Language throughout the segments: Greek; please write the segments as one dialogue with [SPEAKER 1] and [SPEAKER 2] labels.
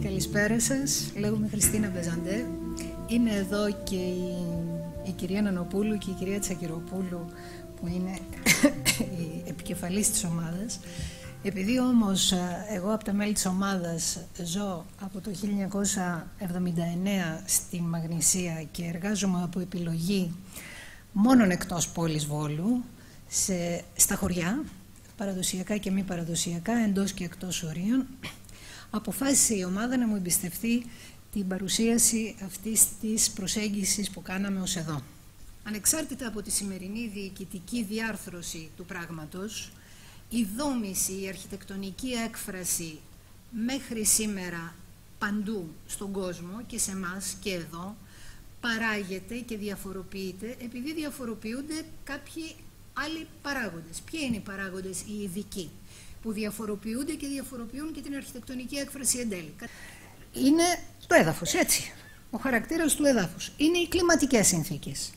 [SPEAKER 1] Καλησπέρα σας, λέγομαι Χριστίνα Μπεζαντέ. Είναι εδώ και η κυρία Νανοπούλου και η κυρία Τσακυροπούλου που είναι η επικεφαλής της ομάδας. Επειδή όμως εγώ από τα μέλη της ομάδας ζω από το 1979 στη Μαγνησία και εργάζομαι από επιλογή μόνον εκτός πόλης Βόλου, στα χωριά, παραδοσιακά και μη παραδοσιακά, εντός και εκτός ορίων, αποφάσισε η ομάδα να μου εμπιστευτεί την παρουσίαση αυτής της προσέγγισης που κάναμε ως εδώ. Ανεξάρτητα από τη σημερινή διοικητική διάρθρωση του πράγματος, η δόμηση, η αρχιτεκτονική έκφραση μέχρι σήμερα παντού στον κόσμο και σε εμάς και εδώ παράγεται και διαφοροποιείται επειδή διαφοροποιούνται κάποιοι άλλοι παράγοντες. Ποιοι είναι οι παράγοντες οι ειδικοί που διαφοροποιούνται και διαφοροποιούν και την αρχιτεκτονική έκφραση εν τέλει? Είναι το έδαφος, έτσι. Ο χαρακτήρας του εδάφους. Είναι οι κλιματικές συνθήκες.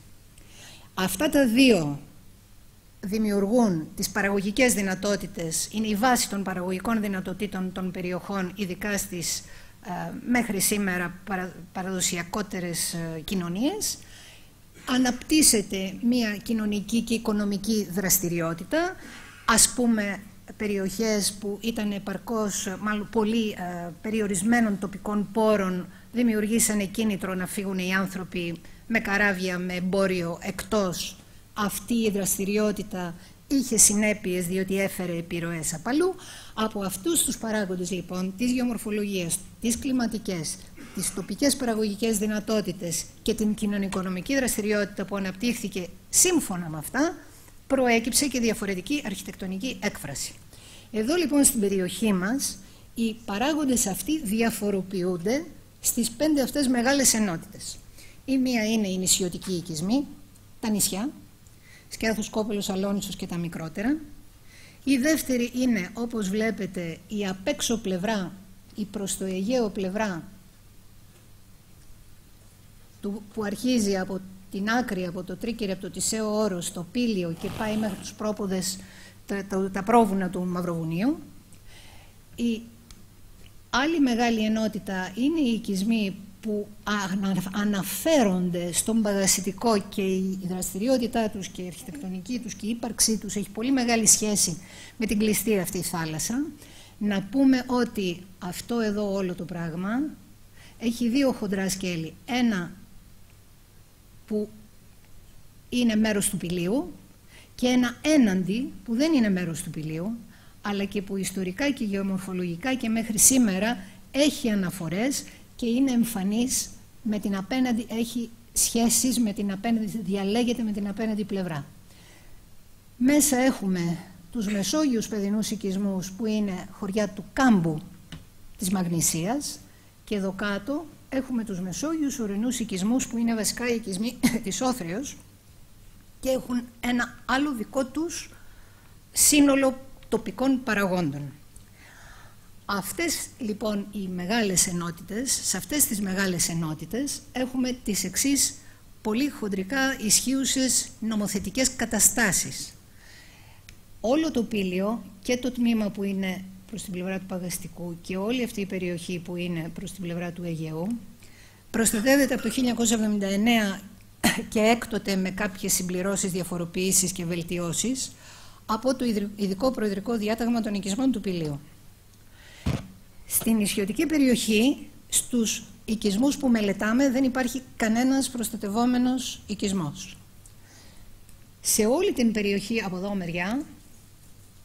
[SPEAKER 1] Αυτά τα δύο δημιουργούν τις παραγωγικές δυνατότητες, είναι η βάση των παραγωγικών δυνατοτήτων των περιοχών, ειδικά στις μέχρι σήμερα παραδοσιακότερες κοινωνίες. Αναπτύσσεται μια κοινωνική και οικονομική δραστηριότητα, ας πούμε περιοχές που ήταν επαρκώς, μάλλον πολύ περιορισμένων τοπικών πόρων, δημιουργήσανε κίνητρο να φύγουν οι άνθρωποι με καράβια, με εμπόριο εκτός. Αυτή η δραστηριότητα είχε συνέπειες διότι έφερε επιρροές απαλού. Από αυτούς τους παράγοντες λοιπόν, της γεωμορφολογίας, τις κλιματικές, τις τοπικές παραγωγικές δυνατότητες και την κοινωνικονομική δραστηριότητα που αναπτύχθηκε σύμφωνα με αυτά, προέκυψε και διαφορετική αρχιτεκτονική έκφραση. Εδώ λοιπόν στην περιοχή μας οι παράγοντες αυτοί διαφοροποιούνται στις 5 αυτές μεγάλες ενότητες. Η μία είναι οι νησιωτικοί οικισμοί, τα νησιά, Σκιάθος, Κόπελος, Αλόνισσος και τα μικρότερα. Η δεύτερη είναι, όπως βλέπετε, η απέξω πλευρά, η προς το Αιγαίο πλευρά που αρχίζει από την άκρη, από το Τρίκερι, από το Τισαίο Όρος, το Πήλιο και πάει μέχρι τους πρόποδες, τα πρόβουνα του Μαυροβουνίου. Η άλλη μεγάλη ενότητα είναι οι οικισμοί που αναφέρονται στον παγασιτικό και η δραστηριότητά τους και η αρχιτεκτονική τους και η ύπαρξή τους έχει πολύ μεγάλη σχέση με την κλειστή αυτή θάλασσα. Να πούμε ότι αυτό εδώ όλο το πράγμα έχει δύο χοντρά σκέλη. Ένα που είναι μέρος του πηλίου και ένα έναντι που δεν είναι μέρος του πηλίου, αλλά και που ιστορικά και γεωμορφολογικά και μέχρι σήμερα έχει αναφορές και είναι εμφανής με την απέναντι, έχει σχέσεις με την απέναντι, διαλέγεται με την απέναντι πλευρά. Μέσα έχουμε τους Μεσόγειους παιδινούς οικισμούς που είναι χωριά του κάμπου της Μαγνησίας και εδώ κάτω έχουμε τους Μεσόγειους ορεινούς οικισμούς που είναι βασικά οι οικισμοί της Όθριος και έχουν ένα άλλο δικό τους σύνολο τοπικών παραγόντων. Αυτές λοιπόν οι μεγάλες ενότητες, σε αυτές τις μεγάλες ενότητες έχουμε τις εξής πολύ χοντρικά ισχύουσες νομοθετικές καταστάσεις. Όλο το πήλιο και το τμήμα που είναι προς την πλευρά του Παγαστικού και όλη αυτή η περιοχή που είναι προς την πλευρά του Αιγαίου προστατεύεται από το 1979 και έκτοτε με κάποιες συμπληρώσεις, διαφοροποιήσεις και βελτιώσεις από το ειδικό προεδρικό διάταγμα των οικισμών του πηλίου. Στην νησιωτική περιοχή, στους οικισμούς που μελετάμε, δεν υπάρχει κανένας προστατευόμενος οικισμός. Σε όλη την περιοχή από εδώ μεριά,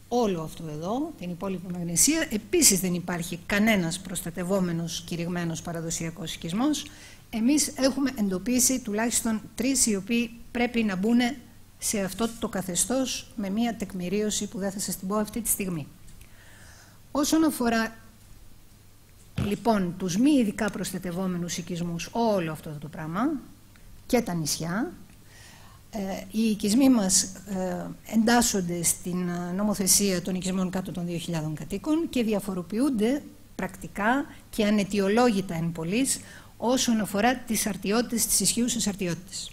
[SPEAKER 1] όλο αυτό εδώ, την υπόλοιπη Μαγνησία, επίσης δεν υπάρχει κανένας προστατευόμενος κηρυγμένος παραδοσιακός οικισμός. Εμείς έχουμε εντοπίσει τουλάχιστον 3 οι οποίοι πρέπει να μπουν σε αυτό το καθεστώς με μία τεκμηρίωση που δεν θα σας την πω αυτή τη στιγμή. Όσον αφορά λοιπόν τους μη ειδικά προστατευόμενους οικισμούς, όλο αυτό το πράγμα και τα νησιά, Οι οικισμοί μας εντάσσονται στην νομοθεσία των οικισμών κάτω των 2.000 κατοίκων και διαφοροποιούνται πρακτικά και αναιτιολόγητα εν πολλοίς όσον αφορά τις αρτιότητες, τις ισχύουσες αρτιότητες.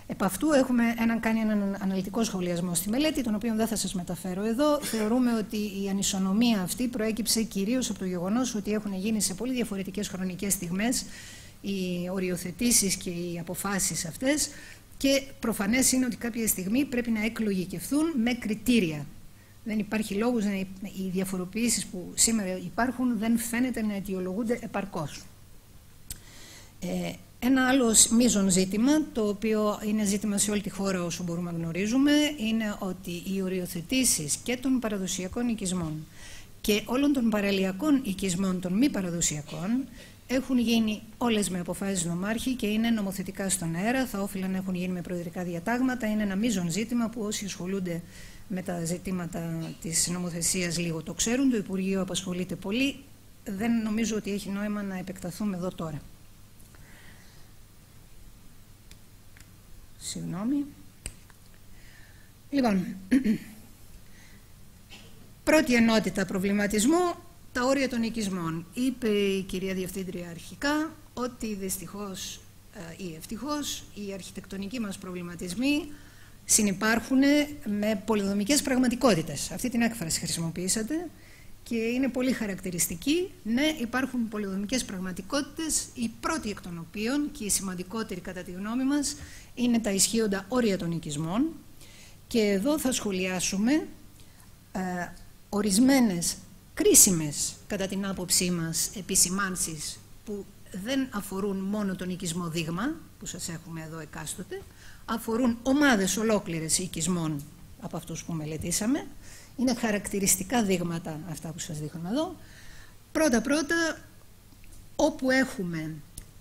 [SPEAKER 1] Επ' αυτού έχουμε κάνει έναν αναλυτικό σχολιασμό στη μελέτη, τον οποίο δεν θα σας μεταφέρω εδώ. Θεωρούμε ότι η ανισονομία αυτή προέκυψε κυρίως από το γεγονός ότι έχουν γίνει σε πολύ διαφορετικές χρονικές στιγμές οι οριοθετήσεις και οι αποφάσεις αυτές, και προφανές είναι ότι κάποια στιγμή πρέπει να εκλογικευθούν με κριτήρια. Δεν υπάρχει λόγος οι διαφοροποιήσεις που σήμερα υπάρχουν δεν φαίνεται να αιτιολογούνται επαρκώς. Ένα άλλο μείζον ζήτημα, το οποίο είναι ζήτημα σε όλη τη χώρα όσο μπορούμε να γνωρίζουμε, είναι ότι οι οριοθετήσεις και των παραδοσιακών οικισμών και όλων των παραλιακών οικισμών των μη παραδοσιακών έχουν γίνει όλες με αποφάσεις νομάρχη και είναι νομοθετικά στον αέρα, θα όφυλαν να έχουν γίνει με προεδρικά διατάγματα. Είναι ένα μείζον ζήτημα που όσοι ασχολούνται με τα ζητήματα της νομοθεσίας λίγο το ξέρουν. Το Υπουργείο απασχολείται πολύ. Δεν νομίζω ότι έχει νόημα να επεκταθούμε εδώ τώρα. Συγγνώμη. Λοιπόν, πρώτη ενότητα προβληματισμού, τα όρια των οικισμών. Είπε η κυρία Διευθύντρια αρχικά ότι δυστυχώς ή ευτυχώς οι αρχιτεκτονικοί μας προβληματισμοί συνυπάρχουν με πολυδομικές πραγματικότητες. Αυτή την έκφραση χρησιμοποιήσατε και είναι πολύ χαρακτηριστική. Ναι, υπάρχουν πολυδομικές πραγματικότητες, η πρώτη εκ των οποίων και η σημαντικότερη κατά τη γνώμη μας είναι τα ισχύοντα όρια των οικισμών, και εδώ θα σχολιάσουμε ορισμένες κρίσιμες κατά την άποψή μας επισημάνσεις που δεν αφορούν μόνο τον οικισμό δείγμα που σας έχουμε εδώ εκάστοτε, αφορούν ομάδες ολόκληρες οικισμών από αυτούς που μελετήσαμε. Είναι χαρακτηριστικά δείγματα αυτά που σας δείχνουμε εδώ. Πρώτα-πρώτα, όπου έχουμε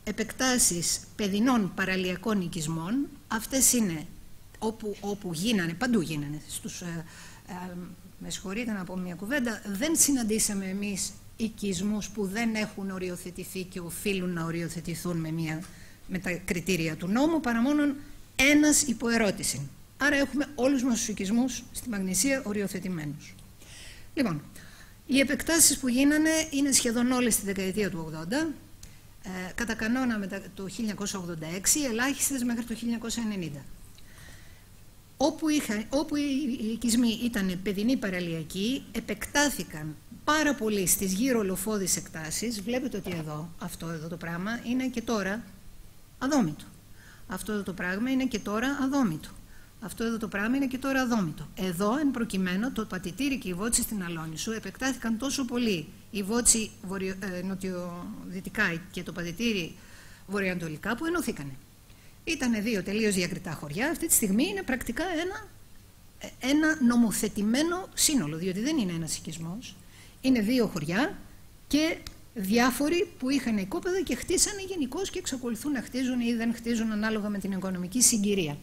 [SPEAKER 1] επεκτάσεις παιδινών παραλιακών οικισμών, αυτές είναι όπου γίνανε, παντού γίνανε. Με συγχωρείτε να πω μια κουβέντα, δεν συναντήσαμε εμείς οικισμούς που δεν έχουν οριοθετηθεί και οφείλουν να οριοθετηθούν με τα κριτήρια του νόμου, παρά μόνον ένας υποερώτηση. Άρα έχουμε όλους μας τους οικισμούς στη Μαγνησία οριοθετημένους. Λοιπόν, οι επεκτάσεις που γίνανε είναι σχεδόν όλες στη δεκαετία του 80, κατά κανόνα μετά το 1986, ελάχιστες μέχρι το 1990. Όπου οι οικισμοί ήταν παιδινοί παραλιακοί, επεκτάθηκαν πάρα πολύ στις γύρω ολοφώδεις εκτάσεις. Βλέπετε ότι αυτό εδώ το πράγμα είναι και τώρα αδόμητο. Αυτό εδώ το πράγμα είναι και τώρα αδόμητο. Αυτό εδώ το πράγμα είναι και τώρα αδόμητο. Εδώ, εν προκειμένου, το πατητήρι και η βότση στην Αλόνισσο επεκτάθηκαν τόσο πολύ. Η βότση νοτιοδυτικά και το πατητήρι βορειοανατολικά που ενωθήκανε. Ήταν δύο τελείως διακριτά χωριά. Αυτή τη στιγμή είναι πρακτικά ένα νομοθετημένο σύνολο, διότι δεν είναι ένας οικισμός. Είναι δύο χωριά και διάφοροι που είχαν οικόπεδα και χτίσανε γενικώς και εξακολουθούν να χτίζουν ή δεν χτίζουν ανάλογα με την οικονομική συγκυρία.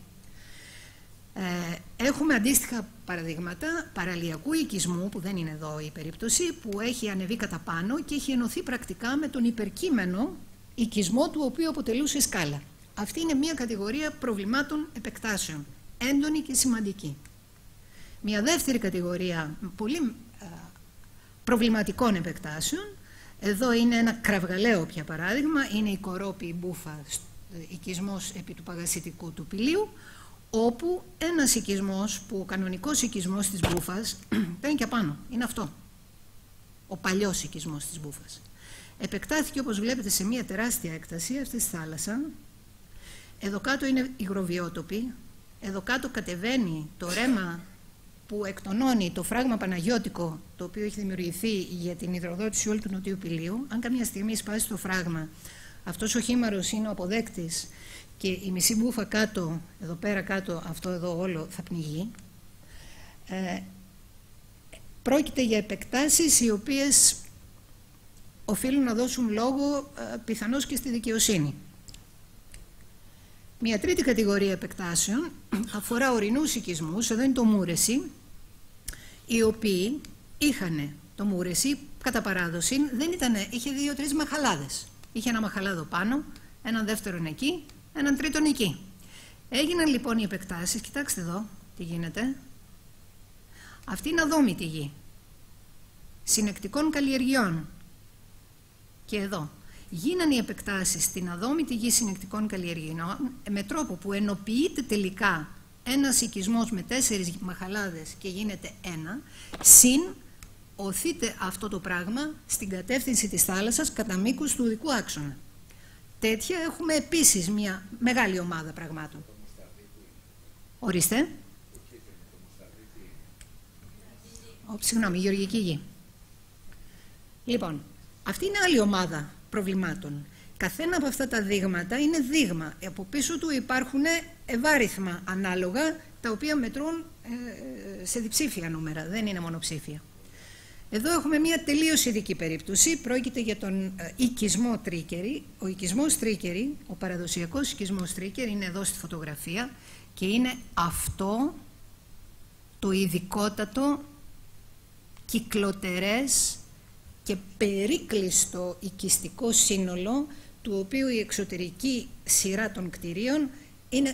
[SPEAKER 1] Έχουμε αντίστοιχα παραδείγματα παραλιακού οικισμού, που δεν είναι εδώ η περίπτωση, που έχει ανεβεί κατά πάνω και έχει ενωθεί πρακτικά με τον υπερκείμενο οικισμό του οποίου αποτελούσε σκάλα. Αυτή είναι μια κατηγορία προβλημάτων επεκτάσεων, έντονη και σημαντική. Μια δεύτερη κατηγορία πολύ προβληματικών επεκτάσεων, εδώ είναι ένα κραυγαλαίο πια παράδειγμα, είναι η Κορόπη Μπούφα, οικισμός επί του Παγασιτικού του Πηλίου, όπου ένας οικισμός, που ο κανονικός οικισμός της Μπούφας ήταν και απάνω, είναι αυτό, ο παλιός οικισμός της Μπούφας. Επεκτάθηκε, όπως βλέπετε, σε μια τεράστια έκταση αυτή τη θάλασσα. Εδώ κάτω είναι υγροβιότοποι, εδώ κάτω κατεβαίνει το ρέμα που εκτονώνει το φράγμα Παναγιώτικο, το οποίο έχει δημιουργηθεί για την υδροδότηση όλου του Νοτιού Πηλίου. Αν καμιά στιγμή σπάσει το φράγμα, αυτός ο χήμαρος είναι ο αποδέκτης και η μισή Μπούφα κάτω, εδώ πέρα κάτω, αυτό εδώ όλο θα πνιγεί. Πρόκειται για επεκτάσεις οι οποίες οφείλουν να δώσουν λόγο πιθανώς και στη δικαιοσύνη. Μια τρίτη κατηγορία επεκτάσεων αφορά ορεινούς οικισμούς, εδώ είναι το Μούρεσι, οι οποίοι είχαν το Μούρεσι κατά παράδοση, είχε 2-3 μαχαλάδες. Είχε ένα μαχαλάδο πάνω, έναν δεύτερον εκεί, έναν τρίτον εκεί. Έγιναν λοιπόν οι επεκτάσεις, κοιτάξτε εδώ τι γίνεται. Αυτή είναι αδόμητη γη, συνεκτικών καλλιεργειών. Και εδώ γίνανε οι επεκτάσεις στην αδόμητη γη συνεκτικών καλλιεργειών με τρόπο που ενοποιείται τελικά ένας οικισμός με 4 μαχαλάδες και γίνεται ένα, συν οθείται αυτό το πράγμα στην κατεύθυνση της θάλασσας κατά μήκους του οδικού άξονα. Τέτοια έχουμε επίσης μια μεγάλη ομάδα πραγμάτων. Ορίστε. Συγγνώμη, γεωργική γη. Λοιπόν, αυτή είναι άλλη ομάδα προβλημάτων. Καθένα από αυτά τα δείγματα είναι δείγμα. Από πίσω του υπάρχουν ευάριθμα ανάλογα, τα οποία μετρούν σε διψήφια νούμερα, δεν είναι μονοψήφια. Εδώ έχουμε μια τελείως ειδική περίπτωση. Πρόκειται για τον οικισμό Τρίκερη. Ο οικισμός Τρίκερη, ο παραδοσιακός οικισμός Τρίκερη, είναι εδώ στη φωτογραφία και είναι αυτό το ειδικότατο, κυκλοτερές και περίκλειστο οικιστικό σύνολο, του οποίου η εξωτερική σειρά των κτηρίων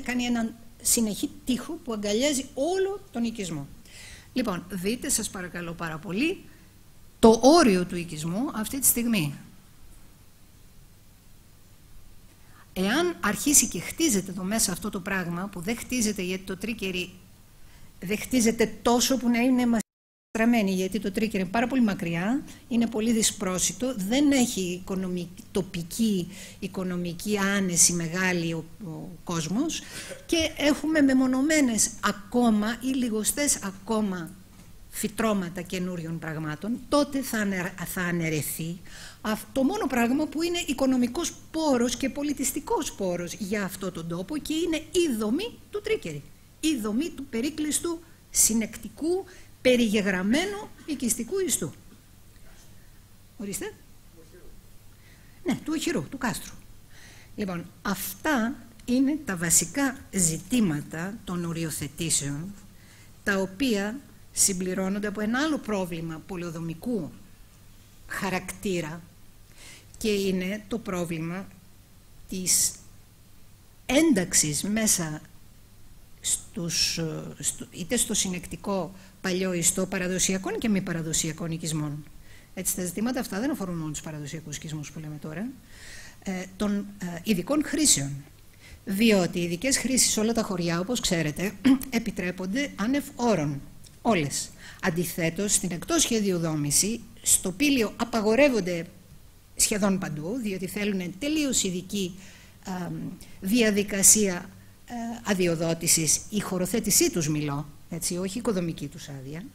[SPEAKER 1] κάνει έναν συνεχή τοίχο που αγκαλιάζει όλο τον οικισμό. Λοιπόν, δείτε σας παρακαλώ πάρα πολύ το όριο του οικισμού αυτή τη στιγμή. Εάν αρχίσει και χτίζεται εδώ μέσα αυτό το πράγμα, που δεν χτίζεται γιατί το Τρίκερη δεν χτίζεται τόσο που να είναι γιατί το Τρίκερη είναι πάρα πολύ μακριά, είναι πολύ δυσπρόσιτο, δεν έχει τοπική οικονομική άνεση μεγάλη ο κόσμος και έχουμε μεμονωμένες ακόμα ή λιγοστές ακόμα φυτρώματα καινούριων πραγμάτων. Τότε θα αναιρεθεί το μόνο πράγμα που είναι οικονομικός πόρος και πολιτιστικός πόρος για αυτό τον τόπο, και είναι η δομή του Τρίκερη, η δομή του περίκλειστου συνεκτικού περιγεγραμμένου οικιστικού ιστού. Ορίστε. Ναι, του οχυρού, του κάστρου. Λοιπόν, αυτά είναι τα βασικά ζητήματα των οριοθετήσεων, τα οποία συμπληρώνονται από ένα άλλο πρόβλημα πολεοδομικού χαρακτήρα, και είναι το πρόβλημα της ένταξης μέσα είτε στο συνεκτικό παλιό ιστό παραδοσιακών και μη παραδοσιακών οικισμών. Έτσι, τα ζητήματα αυτά δεν αφορούν μόνο τους παραδοσιακούς οικισμούς που λέμε τώρα, των ειδικών χρήσεων. Διότι οι ειδικές χρήσεις σε όλα τα χωριά, όπως ξέρετε, επιτρέπονται άνευ όρων. Όλες. Αντιθέτως, στην εκτός σχεδίου δόμηση, στο πήλιο απαγορεύονται σχεδόν παντού, διότι θέλουν τελείως ειδική διαδικασία αδειοδότησης, η χωροθέτησή τους μιλώ, έτσι, όχι η οικοδομική τους άδεια.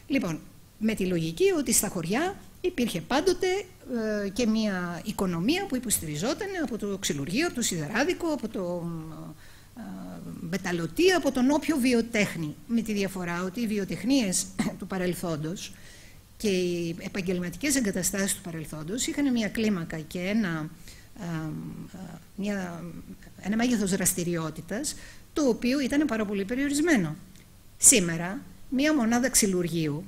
[SPEAKER 1] Λοιπόν, με τη λογική ότι στα χωριά υπήρχε πάντοτε και μια οικονομία που υποστηριζόταν από το ξυλουργείο, από το σιδεράδικο, από το μεταλλωτή, από τον όποιο βιοτέχνη. Με τη διαφορά ότι οι βιοτεχνίες του παρελθόντος και οι επαγγελματικές εγκαταστάσεις του παρελθόντος είχαν μια κλίμακα και ένα μέγεθος δραστηριότητας, το οποίο ήταν πάρα πολύ περιορισμένο. Σήμερα, μία μονάδα ξυλουργείου,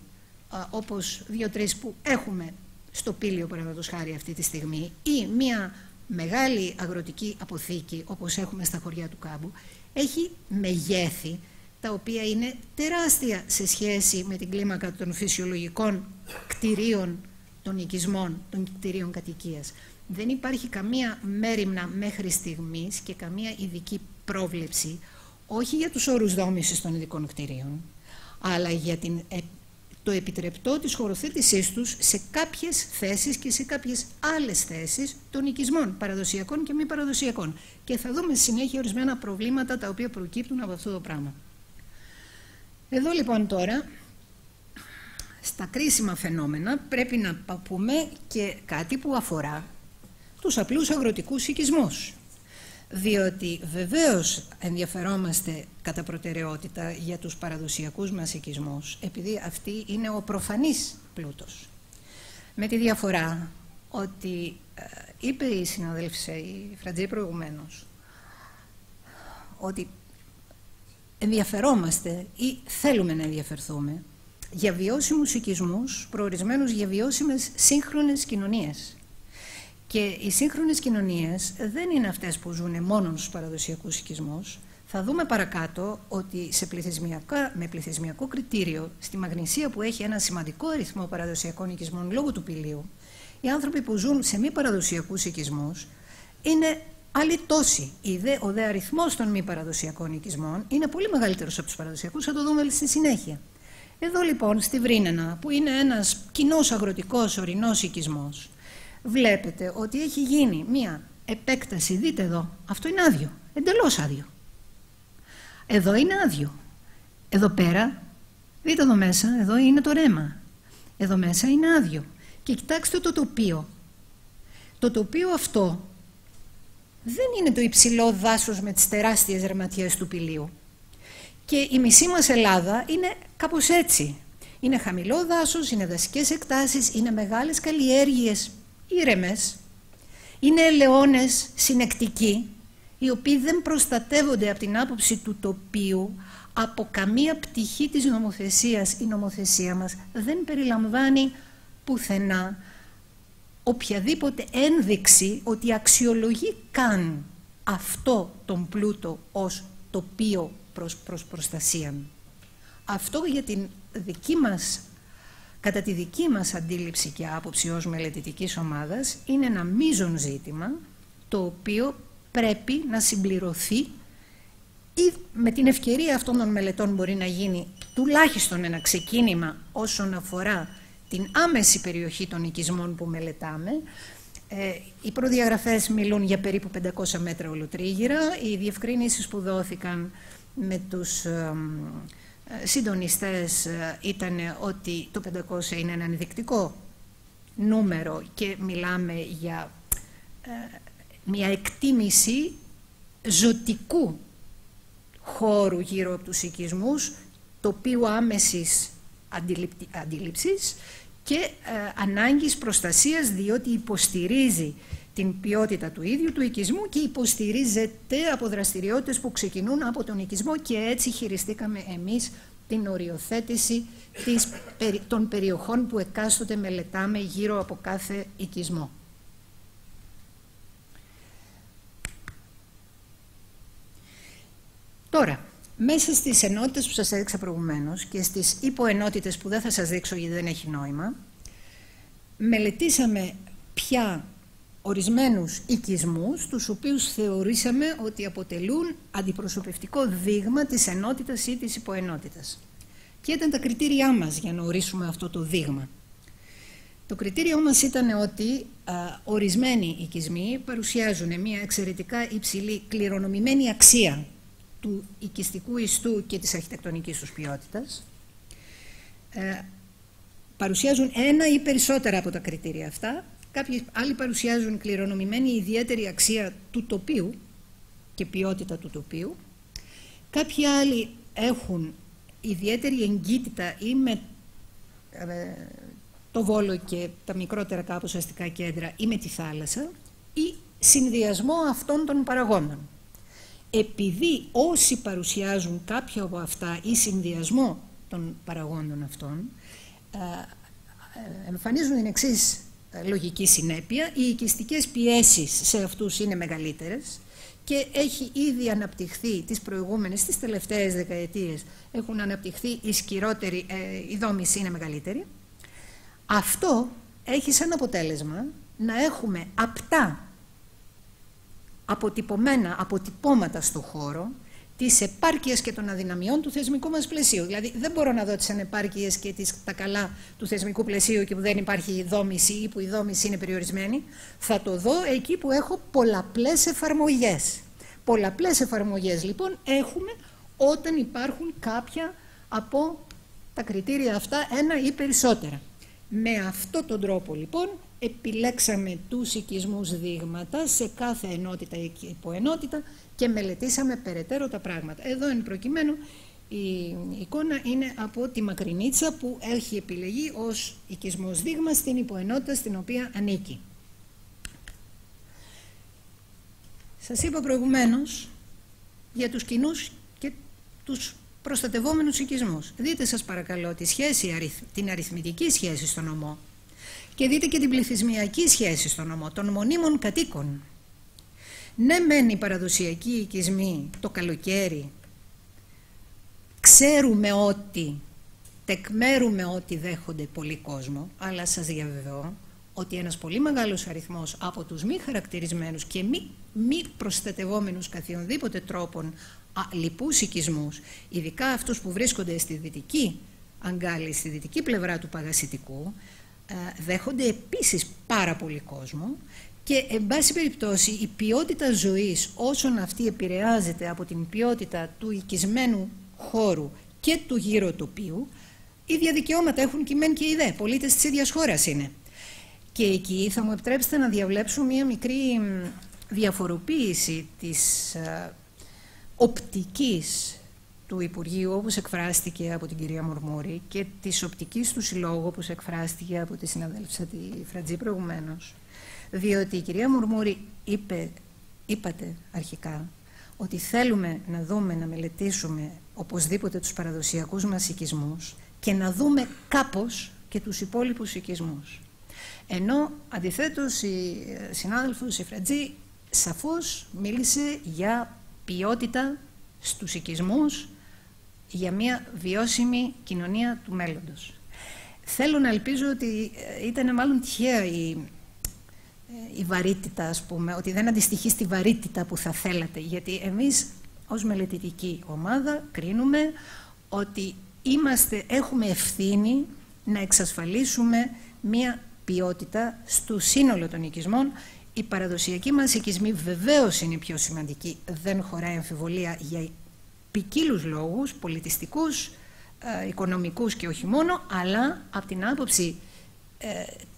[SPEAKER 1] όπως 2-3 που έχουμε στο πήλιο παραδείγματος χάρη αυτή τη στιγμή, ή μία μεγάλη αγροτική αποθήκη, όπως έχουμε στα χωριά του Κάμπου, έχει μεγέθη τα οποία είναι τεράστια σε σχέση με την κλίμακα των φυσιολογικών κτηρίων των οικισμών, των κτηρίων κατοικίας. Δεν υπάρχει καμία μέριμνα μέχρι στιγμής και καμία ειδική πρόβλεψη, όχι για τους όρους δόμησης των ειδικών κτηρίων, αλλά για το επιτρεπτό της χωροθέτησής τους σε κάποιες θέσεις και σε κάποιες άλλες θέσεις των οικισμών, παραδοσιακών και μη παραδοσιακών. Και θα δούμε συνέχεια ορισμένα προβλήματα τα οποία προκύπτουν από αυτό το πράγμα. Εδώ λοιπόν τώρα, στα κρίσιμα φαινόμενα, πρέπει να πούμε και κάτι που αφορά τους απλούς αγροτικούς οικισμούς. Διότι βεβαίως ενδιαφερόμαστε κατά προτεραιότητα για τους παραδοσιακούς μας οικισμούς, επειδή αυτή είναι ο προφανής πλούτος. Με τη διαφορά ότι είπε η συναδέλφισσα, η Φραντζή προηγουμένως, ότι ενδιαφερόμαστε ή θέλουμε να ενδιαφερθούμε για βιώσιμους οικισμούς προορισμένους για βιώσιμες σύγχρονες κοινωνίες. Και οι σύγχρονες κοινωνίες δεν είναι αυτές που ζουν μόνο στους παραδοσιακούς οικισμούς. Θα δούμε παρακάτω ότι με πληθυσμιακό κριτήριο, στη Μαγνησία που έχει ένα σημαντικό αριθμό παραδοσιακών οικισμών λόγω του πηλίου, οι άνθρωποι που ζουν σε μη παραδοσιακούς οικισμούς είναι άλλοι τόσοι. Ο δε αριθμός των μη παραδοσιακών οικισμών είναι πολύ μεγαλύτερος από τους παραδοσιακούς, θα το δούμε στη συνέχεια. Εδώ λοιπόν στη Βρύνενα, που είναι ένας κοινός αγροτικός ορεινός οικισμός, βλέπετε ότι έχει γίνει μία επέκταση. Δείτε εδώ, αυτό είναι άδειο, εντελώς άδειο. Εδώ είναι άδειο. Εδώ πέρα, δείτε εδώ μέσα, εδώ είναι το ρέμα. Εδώ μέσα είναι άδειο. Και κοιτάξτε το τοπίο. Το τοπίο αυτό δεν είναι το υψηλό δάσος με τις τεράστιες ρεματιές του πηλίου. Και η μισή μας Ελλάδα είναι κάπως έτσι. Είναι χαμηλό δάσος, είναι δασικές εκτάσεις, είναι μεγάλες καλλιέργειες ήρεμες, είναι ελαιώνες συνεκτικοί, οι οποίοι δεν προστατεύονται από την άποψη του τοπίου από καμία πτυχή της νομοθεσίας. Η νομοθεσία μας δεν περιλαμβάνει πουθενά οποιαδήποτε ένδειξη ότι αξιολογεί καν αυτό τον πλούτο ως τοπίο προς προστασία. Αυτό για την δική μας, κατά τη δική μας αντίληψη και άποψη ως μελετητικής ομάδας, είναι ένα μείζον ζήτημα το οποίο πρέπει να συμπληρωθεί, ή με την ευκαιρία αυτών των μελετών μπορεί να γίνει τουλάχιστον ένα ξεκίνημα όσον αφορά την άμεση περιοχή των οικισμών που μελετάμε. Οι προδιαγραφές μιλούν για περίπου 500 μέτρα ολοτρίγυρα. Οι διευκρινήσεις που δόθηκαν με τους συντονιστές ήταν ότι το 500 είναι ένα ενδεικτικό νούμερο και μιλάμε για μια εκτίμηση ζωτικού χώρου γύρω από τους οικισμούς, τοπίου άμεσης αντίληψης και ανάγκης προστασίας, διότι υποστηρίζει την ποιότητα του ίδιου του οικισμού και υποστηρίζεται από δραστηριότητες που ξεκινούν από τον οικισμό, και έτσι χειριστήκαμε εμείς την οριοθέτηση των περιοχών που εκάστοτε μελετάμε γύρω από κάθε οικισμό. Τώρα, μέσα στις ενότητες που σας έδειξα προηγουμένως και στις υποενότητες που δεν θα σας δείξω γιατί δεν έχει νόημα, μελετήσαμε πια ορισμένους οικισμούς, τους οποίους θεωρήσαμε ότι αποτελούν αντιπροσωπευτικό δείγμα της ενότητας ή της υποενότητας. Και ήταν τα κριτήριά μας για να ορίσουμε αυτό το δείγμα. Το κριτήριό μας ήταν ότι ορισμένοι οικισμοί παρουσιάζουν μια εξαιρετικά υψηλή κληρονομημένη αξία του οικιστικού ιστού και της αρχιτεκτονικής τους ποιότητας. Παρουσιάζουν ένα ή περισσότερα από τα κριτήρια αυτά. Κάποιοι άλλοι παρουσιάζουν κληρονομημένη ιδιαίτερη αξία του τοπίου και ποιότητα του τοπίου. Κάποιοι άλλοι έχουν ιδιαίτερη εγκύτητα ή με το Βόλο και τα μικρότερα κάπως αστικά κέντρα ή με τη θάλασσα, ή συνδυασμό αυτών των παραγόντων. Επειδή όσοι παρουσιάζουν κάποια από αυτά ή συνδυασμό των παραγόντων αυτών εμφανίζουν την εξής λογική συνέπεια: οι οικιστικές πιέσεις σε αυτούς είναι μεγαλύτερες και έχει ήδη αναπτυχθεί τις τελευταίες δεκαετίες έχουν αναπτυχθεί ισχυρότερη, η δόμηση είναι μεγαλύτερη. Αυτό έχει σαν αποτέλεσμα να έχουμε απτά αποτυπώματα στο χώρο της επάρκειας και των αδυναμιών του θεσμικού μας πλαισίου. Δηλαδή δεν μπορώ να δω τις ανεπάρκειες και τα καλά του θεσμικού πλαισίου και που δεν υπάρχει δόμηση ή που η δόμηση είναι περιορισμένη. Θα το δω εκεί που έχω πολλαπλές εφαρμογές. Πολλαπλές εφαρμογές λοιπόν έχουμε όταν υπάρχουν κάποια από τα κριτήρια αυτά, ένα ή περισσότερα. Με αυτόν τον τρόπο λοιπόν επιλέξαμε τους οικισμούς δείγματα σε κάθε ενότητα και υποενότητα και μελετήσαμε περαιτέρω τα πράγματα. Εδώ εν προκειμένου η εικόνα είναι από τη Μακρινίτσα που έχει επιλεγεί ως οικισμός δείγμα στην υποενότητα στην οποία ανήκει. Σας είπα προηγουμένως για τους κοινούς και τους προστατευόμενους οικισμούς. Δείτε σας παρακαλώ την αριθμητική σχέση στον νομό και δείτε και την πληθυσμιακή σχέση στον νομό των μονίμων κατοίκων. Ναι, μεν οι παραδοσιακοί οικισμοί το καλοκαίρι ξέρουμε ότι, τεκμέρουμε ότι δέχονται πολύ κόσμο, αλλά σας διαβεβαιώ ότι ένας πολύ μεγάλος αριθμός από τους μη χαρακτηρισμένους και μη προστατευόμενους καθιονδήποτε τρόπον λοιπούς οικισμούς, ειδικά αυτούς που βρίσκονται στη δυτική αγκάλη, στη δυτική πλευρά του Παγασιτικού, δέχονται επίσης πάρα πολύ κόσμο και, εν πάση περιπτώσει, η ποιότητα ζωής όσον αυτή επηρεάζεται από την ποιότητα του οικισμένου χώρου και του γύρω τοπίου, ίδια δικαιώματα έχουν και οι μεν και οι δε, πολίτες της ίδιας χώρας είναι. Και εκεί θα μου επιτρέψετε να διαβλέψω μία μικρή διαφοροποίηση της οπτικής του Υπουργείου, όπως εκφράστηκε από την κυρία Μουρμούρη, και της οπτικής του Συλλόγου, όπως εκφράστηκε από τη συναδέλφισσα τη Φρατζή προηγουμένως. Διότι η κυρία Μουρμούρη είπατε αρχικά ότι θέλουμε να δούμε, να μελετήσουμε οπωσδήποτε τους παραδοσιακούς μας οικισμούς και να δούμε κάπως και τους υπόλοιπους οικισμούς. Ενώ αντιθέτως η συνάδελφος η Φρατζή σαφώς μίλησε για ποιότητα στους οικισμούς, για μια βιώσιμη κοινωνία του μέλλοντος. Θέλω να ελπίζω ότι ήταν μάλλον τυχαία η βαρύτητα, ας πούμε, ότι δεν αντιστοιχεί στη βαρύτητα που θα θέλατε, γιατί εμείς ως μελετητική ομάδα κρίνουμε ότι έχουμε ευθύνη να εξασφαλίσουμε μια ποιότητα στο σύνολο των οικισμών. Οι παραδοσιακοί μας οικισμοί βεβαίως είναι πιο σημαντικοί, δεν χωράει αμφιβολία, για ποικίλους λόγους, πολιτιστικούς, οικονομικούς και όχι μόνο, αλλά από την άποψη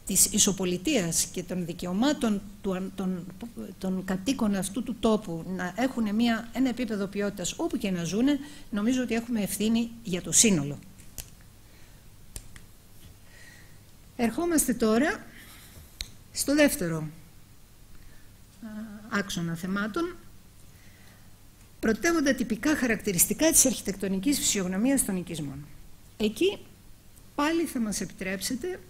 [SPEAKER 1] της ισοπολιτείας και των δικαιωμάτων των κατοίκων αυτού του τόπου να έχουν ένα επίπεδο ποιότητας όπου και να ζουν, νομίζω ότι έχουμε ευθύνη για το σύνολο. Ερχόμαστε τώρα στο δεύτερο άξονα θεμάτων, πρωτεύοντα τυπικά χαρακτηριστικά της αρχιτεκτονικής φυσιογνωμίας των οικισμών. Εκεί πάλι θα μας επιτρέψετε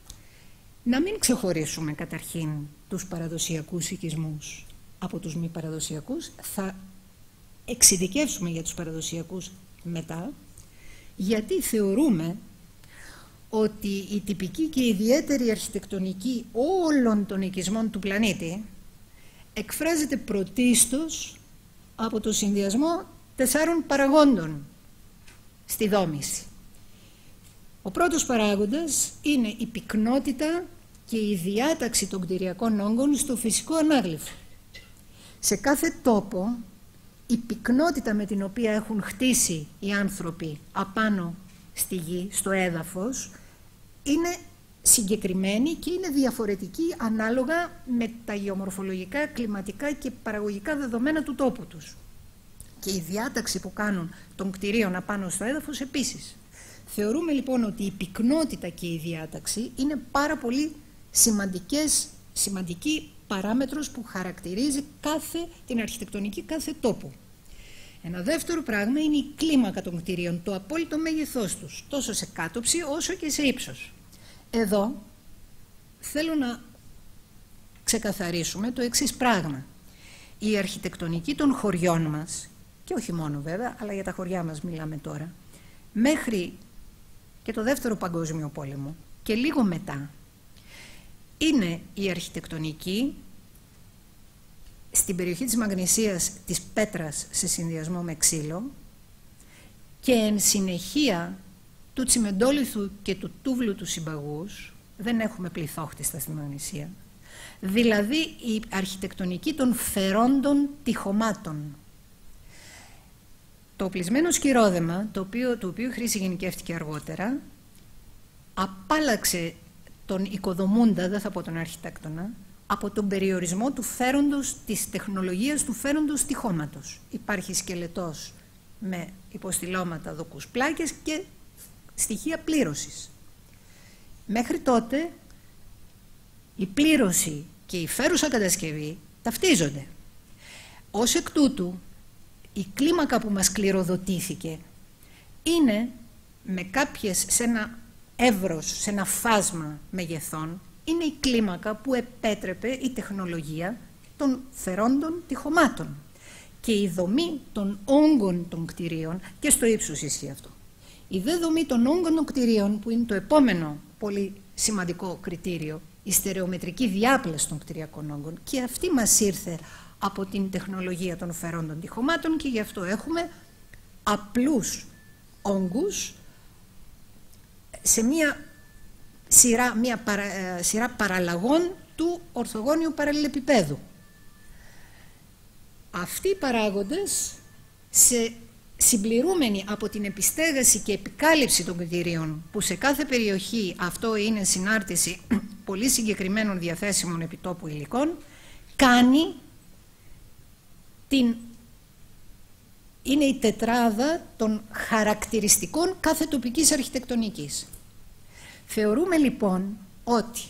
[SPEAKER 1] να μην ξεχωρίσουμε καταρχήν τους παραδοσιακούς οικισμούς από τους μη παραδοσιακούς. Θα εξειδικεύσουμε για τους παραδοσιακούς μετά, γιατί θεωρούμε ότι η τυπική και ιδιαίτερη αρχιτεκτονική όλων των οικισμών του πλανήτη εκφράζεται πρωτίστως από το συνδυασμό 4 παραγόντων στη δόμηση. Ο πρώτος παράγοντας είναι η πυκνότητα και η διάταξη των κτηριακών όγκων στο φυσικό ανάγλυφο. Σε κάθε τόπο η πυκνότητα με την οποία έχουν χτίσει οι άνθρωποι απάνω στη γη, στο έδαφος, είναι συγκεκριμένη και είναι διαφορετική ανάλογα με τα γεωμορφολογικά, κλιματικά και παραγωγικά δεδομένα του τόπου τους. Και η διάταξη που κάνουν των κτηρίων απάνω στο έδαφος επίσης. Θεωρούμε λοιπόν ότι η πυκνότητα και η διάταξη είναι πάρα πολύ σημαντική παράμετρος που χαρακτηρίζει την αρχιτεκτονική κάθε τόπου. Ένα δεύτερο πράγμα είναι η κλίμακα των κτηρίων, το απόλυτο μέγεθός τους, τόσο σε κάτωψη όσο και σε ύψος. Εδώ θέλω να ξεκαθαρίσουμε το εξής πράγμα. Η αρχιτεκτονική των χωριών μας, και όχι μόνο βέβαια, αλλά για τα χωριά μας μιλάμε τώρα, μέχρι και το Δεύτερο Παγκόσμιο Πόλεμο και λίγο μετά, είναι η αρχιτεκτονική στην περιοχή της Μαγνησίας της πέτρας σε συνδυασμό με ξύλο και εν συνεχεία του τσιμεντόλιθου και του τούβλου του συμπαγούς, δεν έχουμε πληθόχτιστα στη Μαγνησία, δηλαδή η αρχιτεκτονική των φερόντων τυχωμάτων. Το οπλισμένο σκυρόδεμα, το οποίο χρήση γενικεύτηκε αργότερα, απάλαξε τον οικοδομούντα, δεν θα πω τον αρχιτέκτονα, από τον περιορισμό του φέροντος, της τεχνολογίας του φέροντος τυχώματος. Υπάρχει σκελετός με υποστηλώματα, δοκούς, πλάκες και στοιχεία πλήρωσης. Μέχρι τότε η πλήρωση και η φέρουσα κατασκευή ταυτίζονται. Ως εκ τούτου, η κλίμακα που μας κληροδοτήθηκε είναι σε ένα εύρος, σε ένα φάσμα μεγεθών, είναι η κλίμακα που επέτρεπε η τεχνολογία των φερόντων τοιχωμάτων και η δομή των όγκων των κτηρίων, και στο ύψος ισχύει αυτό. Η δε δομή των όγκων των κτηρίων, που είναι το επόμενο πολύ σημαντικό κριτήριο, η στερεομετρική διάπλαση των κτηριακών όγκων, και αυτή μας ήρθε από την τεχνολογία των φερόντων τοιχωμάτων, και γι' αυτό έχουμε απλούς όγκους σε μια σειρά παραλλαγών του ορθογώνιου παραλληλεπιπέδου. Αυτοί οι παράγοντες, συμπληρούμενοι από την επιστέγαση και επικάλυψη των κτηρίων, που σε κάθε περιοχή αυτό είναι συνάρτηση πολύ συγκεκριμένων διαθέσιμων επιτόπου υλικών, είναι η τετράδα των χαρακτηριστικών κάθε τοπικής αρχιτεκτονικής. Θεωρούμε λοιπόν ότι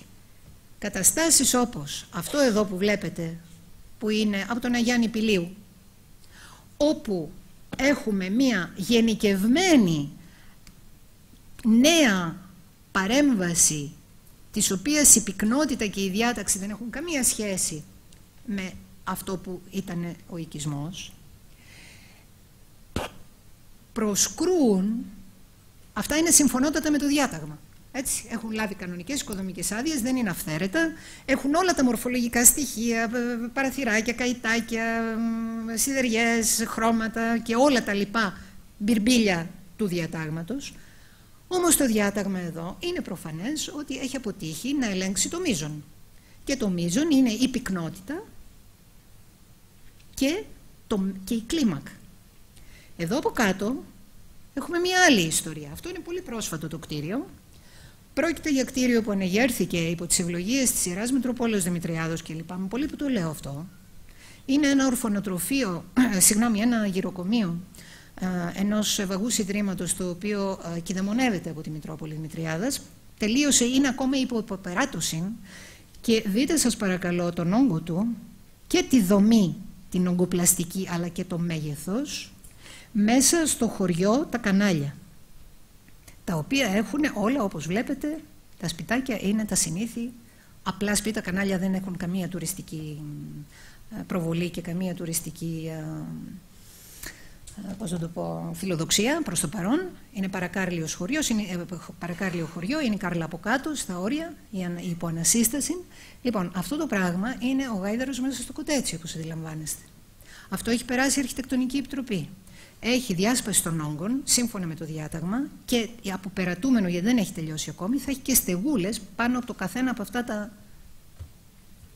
[SPEAKER 1] καταστάσεις όπως αυτό εδώ που βλέπετε, που είναι από τον Αγιάννη Πηλίου, όπου έχουμε μία γενικευμένη νέα παρέμβαση, της οποίας η πυκνότητα και η διάταξη δεν έχουν καμία σχέση με αυτό που ήταν ο οικισμός, προσκρούν, αυτά είναι συμφωνότατα με το διάταγμα. Έτσι, έχουν λάβει κανονικές οικοδομικές άδειες, δεν είναι αυθαίρετα, έχουν όλα τα μορφολογικά στοιχεία, παραθυράκια, καϊτάκια, σιδεριές, χρώματα και όλα τα λοιπά μπιρμπίλια του διατάγματος. Όμως το διάταγμα εδώ είναι προφανές ότι έχει αποτύχει να ελέγξει το μείζον. Και το μείζον είναι η πυκνότητα και η κλίμακα. Εδώ από κάτω έχουμε μια άλλη ιστορία. Αυτό είναι πολύ πρόσφατο το κτίριο. Πρόκειται για κτίριο που ανεγέρθηκε υπό τις ευλογίες της Ιεράς Μητροπόλεως Δημητριάδος και λυπάμαι πολύ που το λέω αυτό. Είναι ένα ορφανοτροφείο, ένα γυροκομείο ενός βαγούς ιδρύματος, το οποίο κυδαιμονεύεται από τη Μητρόπολη Δημητριάδας. Τελείωσε, είναι ακόμα υπό υποπεράτωση, και δείτε σας παρακαλώ τον όγκο του και τη δομή, την ογκοπλαστική, αλλά και το μέγεθος, μέσα στο χωριό τα κανάλια, τα οποία έχουν όλα, όπως βλέπετε, τα σπιτάκια είναι τα συνήθη, απλά σπίτα, κανάλια δεν έχουν καμία τουριστική προβολή και καμία τουριστική φιλοδοξία προς το παρόν. Είναι παρακάρλιο χωριό, είναι η Κάρλα από κάτω, στα όρια, η υποανασύσταση. Λοιπόν, αυτό το πράγμα είναι ο γάιδαρος μέσα στο κοτέτσι, όπως αντιλαμβάνεστε. Αυτό έχει περάσει η Αρχιτεκτονική Επιτροπή. Έχει διάσπαση των όγκων, σύμφωνα με το διάταγμα, και από περατούμενο, γιατί δεν έχει τελειώσει ακόμη, θα έχει και στεγούλες πάνω από το καθένα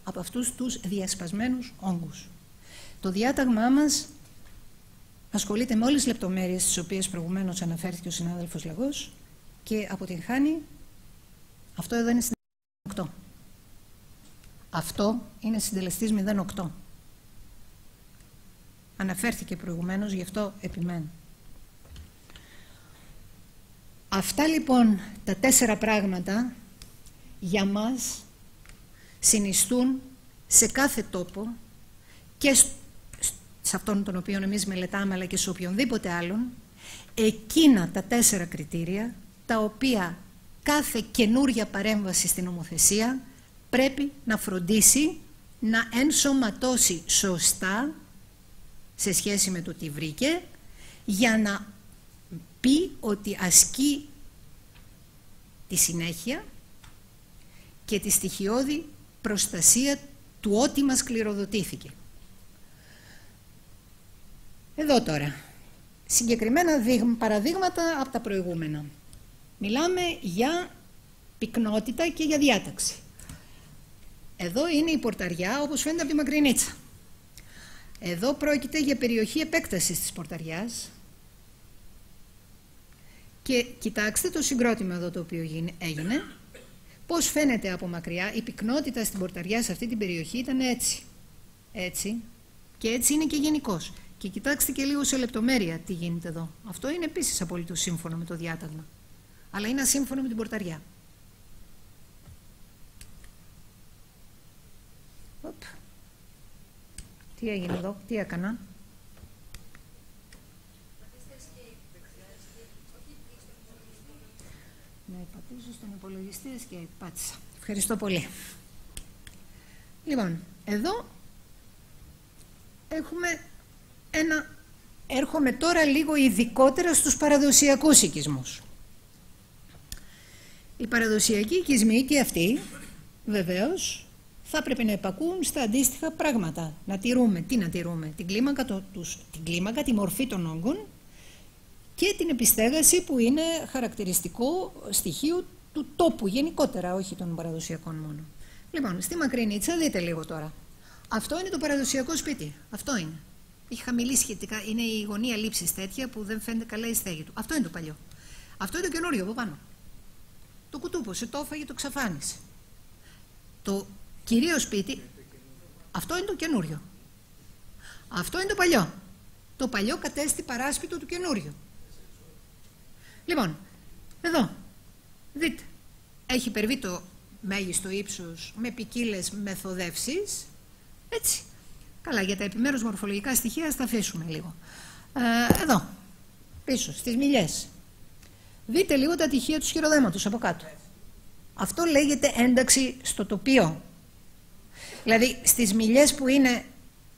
[SPEAKER 1] από αυτούς τους διασπασμένους όγκους. Το διάταγμά μας ασχολείται με όλες τις λεπτομέρειες, τις οποίες προηγουμένως αναφέρθηκε ο συνάδελφος Λαγός, και αποτυγχάνει. Αυτό εδώ είναι συντελεστής 0,8. Αυτό είναι συντελεστής 0,8. Αναφέρθηκε προηγουμένως, γι' αυτό επιμένω. Αυτά λοιπόν τα 4 πράγματα για μας συνιστούν σε κάθε τόπο, και σε αυτόν τον οποίο εμείς μελετάμε, αλλά και σε οποιονδήποτε άλλον, εκείνα τα 4 κριτήρια, τα οποία κάθε καινούρια παρέμβαση στην νομοθεσία πρέπει να φροντίσει να ενσωματώσει σωστά σε σχέση με το τι βρήκε, για να πει ότι ασκεί τη συνέχεια και τη στοιχειώδη προστασία του ό,τι μας κληροδοτήθηκε. Εδώ τώρα, συγκεκριμένα παραδείγματα από τα προηγούμενα. Μιλάμε για πυκνότητα και για διάταξη. Εδώ είναι η πορταριά, όπως φαίνεται από τη μακρινίτσα. Εδώ πρόκειται για περιοχή επέκτασης της πορταριάς. Και κοιτάξτε το συγκρότημα εδώ το οποίο έγινε. Πώς φαίνεται από μακριά, η πυκνότητα στην πορταριά σε αυτή την περιοχή ήταν έτσι. Έτσι. Και έτσι είναι και γενικώς. Και κοιτάξτε και λίγο σε λεπτομέρεια τι γίνεται εδώ. Αυτό είναι επίσης απολύτως σύμφωνο με το διάταγμα. Αλλά είναι ασύμφωνο με την πορταριά. Τι έγινε εδώ, τι έκανα. Να πατήσω στον υπολογιστή και πάτησα. Ευχαριστώ πολύ. Λοιπόν, εδώ έρχομαι τώρα λίγο ειδικότερα στους παραδοσιακούς οικισμούς. Οι παραδοσιακοί οικισμοί και αυτοί, βεβαίως, θα έπρεπε να υπακούν στα αντίστοιχα πράγματα. Να τηρούμε, τι να τηρούμε, την κλίμακα, τη μορφή των όγκων και την επιστέγαση που είναι χαρακτηριστικό στοιχείο του τόπου γενικότερα, όχι των παραδοσιακών μόνο. Λοιπόν, στη Μακρινίτσα δείτε λίγο τώρα. Αυτό είναι το παραδοσιακό σπίτι. Αυτό είναι. Έχει χαμηλή σχετικά, είναι η γωνία λήψης τέτοια που δεν φαίνεται καλά η στέγη του. Αυτό είναι το παλιό. Αυτό είναι το καινούριο από πάνω. Το κουτούπωσε, το έφαγε, το ξαφάνισε. Το κυρίω σπίτι, αυτό είναι το καινούριο. Αυτό είναι το παλιό. Το παλιό κατέστη παράσπιτο του καινούριου. Λοιπόν, εδώ, δείτε, έχει υπερβεί το μέγιστο ύψος με ποικίλες μεθοδεύσεις, έτσι. Καλά, για τα επιμέρους μορφολογικά στοιχεία ας τα αφήσουμε λίγο. Εδώ, πίσω, στις μιλιές. Δείτε λίγο τα τυχεία του σχηροδέματος από κάτω. Αυτό λέγεται ένταξη στο τοπίο. Δηλαδή, στις μιλιές που είναι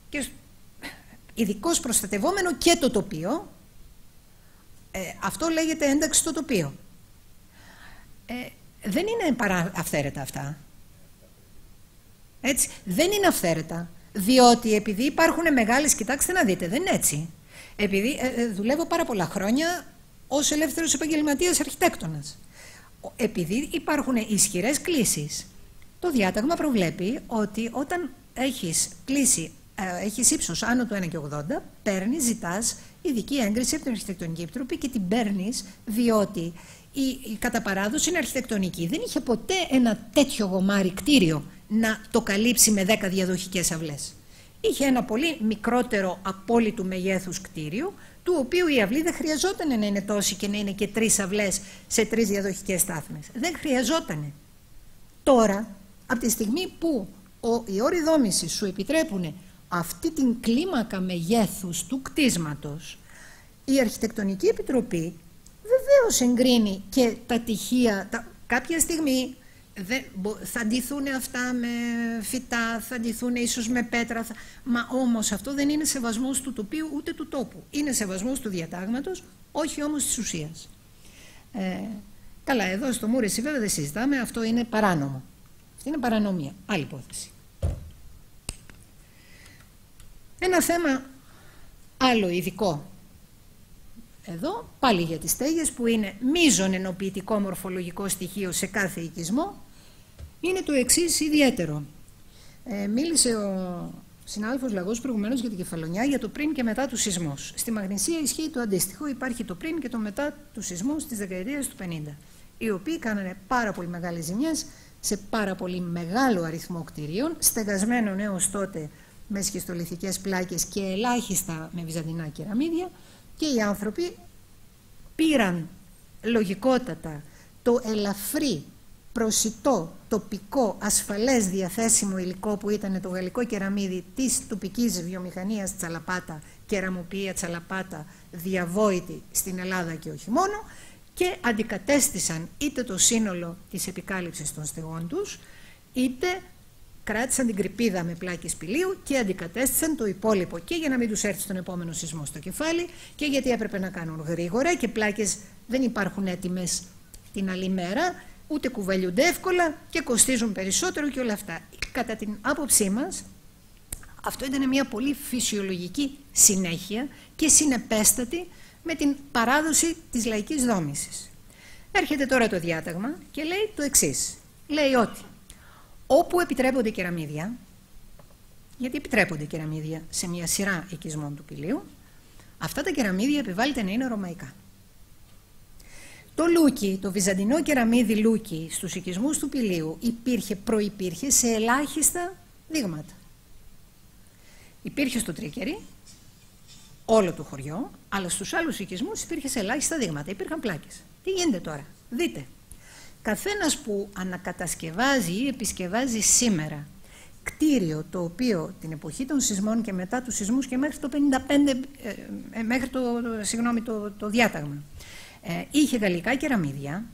[SPEAKER 1] και ειδικώς προστατευόμενο και το τοπίο, αυτό λέγεται ένταξη στο τοπίο. Δεν είναι αυθαίρετα αυτά. Έτσι, δεν είναι αυθαίρετα. Διότι επειδή υπάρχουν μεγάλες, κοιτάξτε να δείτε, δεν είναι έτσι. Επειδή δουλεύω πάρα πολλά χρόνια ως ελεύθερος επαγγελματίας αρχιτέκτονας. Επειδή υπάρχουν ισχυρές κλίσεις, το διάταγμα προβλέπει ότι όταν έχεις κλίση, έχεις ύψος άνω του 1,80, ζητάς ειδική έγκριση από την Αρχιτεκτονική Επιτροπή και την παίρνεις, διότι η κατά παράδοση είναι αρχιτεκτονική. Δεν είχε ποτέ ένα τέτοιο γομάρι κτίριο να το καλύψει με 10 διαδοχικές αυλές. Είχε ένα πολύ μικρότερο απόλυτου μεγέθους κτίριο, του οποίου η αυλή δεν χρειαζόταν να είναι τόση και να είναι και 3 αυλές σε 3 διαδοχικές στάθμες. Δεν χρειαζόταν. Τώρα, από τη στιγμή που οι όροι δόμησης σου επιτρέπουν αυτή την κλίμακα μεγέθους του κτίσματος, η Αρχιτεκτονική Επιτροπή βεβαίως εγκρίνει και τα τυχεία. Κάποια στιγμή θα ντυθούν αυτά με φυτά, θα ντυθούν ίσως με πέτρα, μα όμως αυτό δεν είναι σεβασμός του τοπίου ούτε του τόπου. Είναι σεβασμός του διατάγματος, όχι όμως της ουσίας. Καλά, εδώ στο Μούρεσι βέβαια δεν συζητάμε, αυτό είναι παράνομο. Αυτή είναι παρανομία, άλλη υπόθεση. Ένα θέμα άλλο ειδικό. Εδώ πάλι για τις στέγες που είναι μείζον ενοποιητικό μορφολογικό στοιχείο σε κάθε οικισμό, είναι το εξής ιδιαίτερο. Μίλησε ο συνάδελφος Λαγός προηγουμένως για την Κεφαλονιά, για το πριν και μετά τους σεισμούς. Στη Μαγνησία ισχύει το αντίστοιχο, υπάρχει το πριν και το μετά τους σεισμούς της δεκαετίας του 50, οι οποίοι κάνανε πάρα πολύ μεγάλες ζημιές σε πάρα πολύ μεγάλο αριθμό κτηρίων, στεγασμένων έως τότε με σχιστολιθικές πλάκες και ελάχιστα με βυζαντινά κεραμίδια, και οι άνθρωποι πήραν λογικότατα το ελαφρύ, προσιτό, τοπικό, ασφαλές διαθέσιμο υλικό που ήταν το γαλλικό κεραμίδι της τοπικής βιομηχανίας Τσαλαπάτα, κεραμοποιία Τσαλαπάτα, διαβόητη στην Ελλάδα και όχι μόνο, και αντικατέστησαν είτε το σύνολο της επικάλυψης των στεγών τους, είτε κράτησαν την κρυπίδα με πλάκες σπηλίου και αντικατέστησαν το υπόλοιπο, και για να μην τους έρθει στον επόμενο σεισμό στο κεφάλι και γιατί έπρεπε να κάνουν γρήγορα και πλάκες δεν υπάρχουν έτοιμες την άλλη μέρα, ούτε κουβαλιούνται εύκολα και κοστίζουν περισσότερο και όλα αυτά. Κατά την άποψή μας, αυτό ήταν μια πολύ φυσιολογική συνέχεια και συνεπέστατη με την παράδοση της λαϊκής δόμησης. Έρχεται τώρα το διάταγμα και λέει το εξής. Λέει ότι όπου επιτρέπονται κεραμίδια, γιατί επιτρέπονται κεραμίδια σε μια σειρά οικισμών του πηλίου, αυτά τα κεραμίδια επιβάλλεται να είναι ρωμαϊκά. Το λούκι, το βυζαντινό κεραμίδι λούκι στους οικισμούς του πηλίου προϋπήρχε σε ελάχιστα δείγματα. Υπήρχε στο Τρίκερι, όλο το χωριό, αλλά στους άλλους οικισμούς υπήρχε σε ελάχιστα δείγματα. Υπήρχαν πλάκες. Τι γίνεται τώρα? Δείτε. Καθένας που ανακατασκευάζει ή επισκευάζει σήμερα κτίριο το οποίο την εποχή των σεισμών και μετά τους σεισμούς και μέχρι το 55, μέχρι το διάταγμα, είχε γαλλικά κεραμίδια,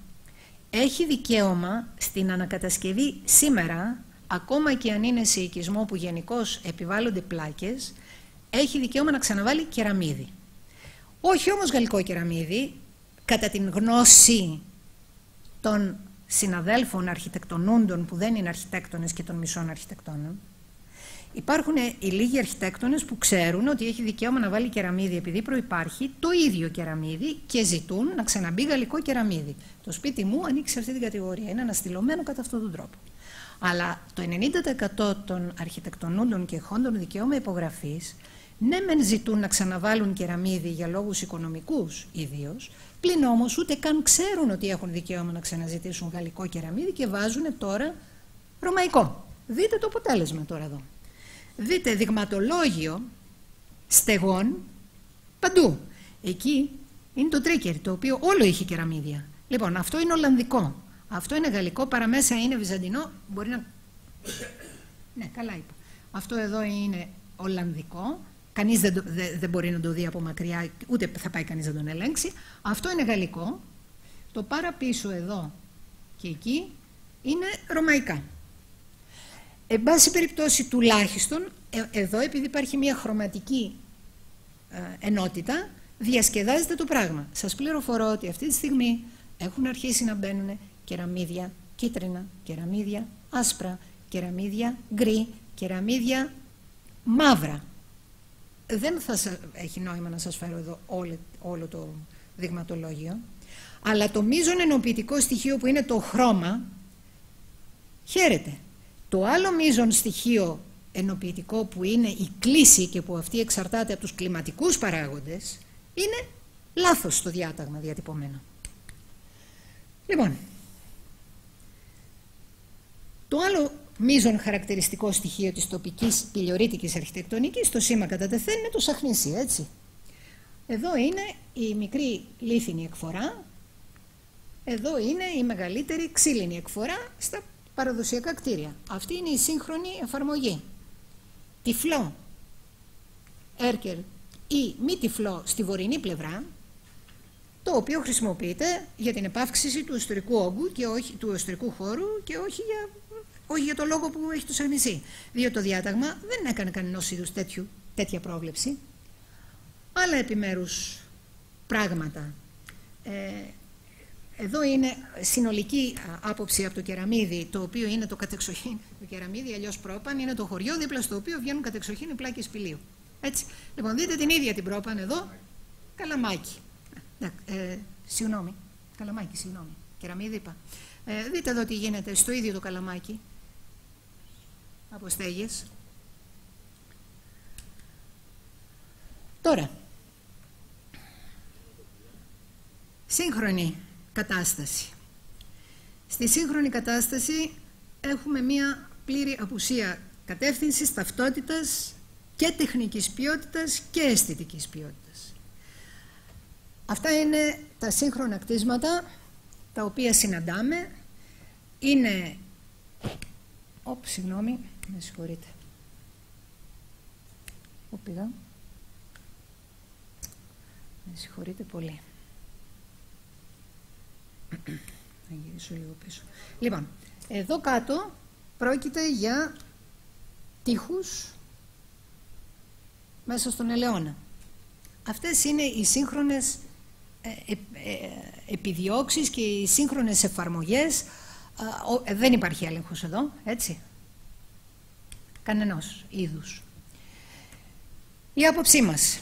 [SPEAKER 1] έχει δικαίωμα στην ανακατασκευή σήμερα, ακόμα και αν είναι σε οικισμό που γενικώς επιβάλλονται πλάκες, έχει δικαίωμα να ξαναβάλει κεραμίδι. Όχι όμως γαλλικό κεραμίδι, κατά την γνώση των συναδέλφων αρχιτεκτονούντων που δεν είναι αρχιτέκτονες και των μισών αρχιτεκτόνων. Υπάρχουν οι λίγοι αρχιτέκτονες που ξέρουν ότι έχει δικαίωμα να βάλει κεραμίδι επειδή προϋπάρχει το ίδιο κεραμίδι και ζητούν να ξαναμπεί γαλλικό κεραμίδι. Το σπίτι μου ανήκει σε αυτή την κατηγορία, είναι αναστηλωμένο κατά αυτόν τον τρόπο. Αλλά το 90% των αρχιτεκτονούντων και εχόντων δικαίωμα υπογραφής, ναι μεν ζητούν να ξαναβάλουν κεραμίδι για λόγους οικονομικούς ιδίως, πλην όμως ούτε καν ξέρουν ότι έχουν δικαίωμα να ξαναζητήσουν γαλλικό κεραμίδι και βάζουν τώρα ρωμαϊκό. Δείτε το αποτέλεσμα τώρα εδώ. Δείτε δειγματολόγιο στεγών παντού. Εκεί είναι το τρίκερ, το οποίο όλο είχε κεραμίδια. Λοιπόν, αυτό είναι Ολλανδικό. Αυτό είναι γαλλικό, παραμέσα είναι βυζαντινό. Μπορεί να... Ναι, καλά είπα. Αυτό εδώ είναι Ολλανδικό. Κανείς δεν μπορεί να το δει από μακριά, ούτε θα πάει κανείς να τον ελέγξει. Αυτό είναι γαλλικό. Το παραπίσω εδώ και εκεί είναι ρωμαϊκά. Εν πάση περιπτώσει τουλάχιστον, εδώ επειδή υπάρχει μια χρωματική ενότητα, διασκεδάζεται το πράγμα. Σας πληροφορώ ότι αυτή τη στιγμή έχουν αρχίσει να μπαίνουν κεραμίδια κίτρινα, κεραμίδια άσπρα, κεραμίδια γκρι, κεραμίδια μαύρα. Δεν θα έχει νόημα να σας φέρω εδώ όλο το δειγματολόγιο, αλλά το μείζον ενοποιητικό στοιχείο που είναι το χρώμα, χαίρεται. Το άλλο μείζον στοιχείο ενοποιητικό που είναι η κλίση και που αυτή εξαρτάται από τους κλιματικούς παράγοντες, είναι λάθος στο διάταγμα διατυπωμένο. Λοιπόν, το άλλο μείζον χαρακτηριστικό στοιχείο της τοπικής πηλιορίτικης αρχιτεκτονικής, το σήμα κατά τεθέν, είναι το σαχνήσι, έτσι. Εδώ είναι η μικρή λίθινη εκφορά, εδώ είναι η μεγαλύτερη ξύλινη εκφορά στα παραδοσιακά κτίρια. Αυτή είναι η σύγχρονη εφαρμογή. Τυφλό, έρκερ ή μη τυφλό στη βορεινή πλευρά, το οποίο χρησιμοποιείται για την επαύξηση του εσωτερικού όγκου και όχι του εσωτερικού χώρου και όχι για το λόγο που έχει το σαχνησί. Διότι το διάταγμα δεν έκανε κανένας είδους τέτοια πρόβλεψη. Άλλα επιμέρους πράγματα. Εδώ είναι συνολική άποψη από το κεραμίδι, το οποίο είναι το κατεξοχήν. Το κεραμίδι, αλλιώς πρόπαν, είναι το χωριό δίπλα στο οποίο βγαίνουν κατεξοχήν οι πλάκες σπηλίου. Έτσι. Λοιπόν, δείτε την ίδια την πρόπαν εδώ, Καλαμάκι. Συγγνώμη. Καλαμάκι, συγγνώμη. Κεραμίδι είπα. Δείτε εδώ τι γίνεται στο ίδιο το Καλαμάκι. Από στέγες. Τώρα, σύγχρονη κατάσταση. Στη σύγχρονη κατάσταση έχουμε μία πλήρη απουσία κατεύθυνσης, ταυτότητας και τεχνικής ποιότητας και αισθητικής ποιότητας. Αυτά είναι τα σύγχρονα κτίσματα τα οποία συναντάμε. Είναι... συγγνώμη, με συγχωρείτε. Πού πήγα? Με συγχωρείτε πολύ. Θα γυρίσω λίγο πίσω. Λοιπόν, εδώ κάτω πρόκειται για τείχους μέσα στον ελαιώνα. Αυτές είναι οι σύγχρονες επιδιώξεις και οι σύγχρονες εφαρμογές. Δεν υπάρχει έλεγχος εδώ, έτσι. Κανενός είδους. Η άποψή μας.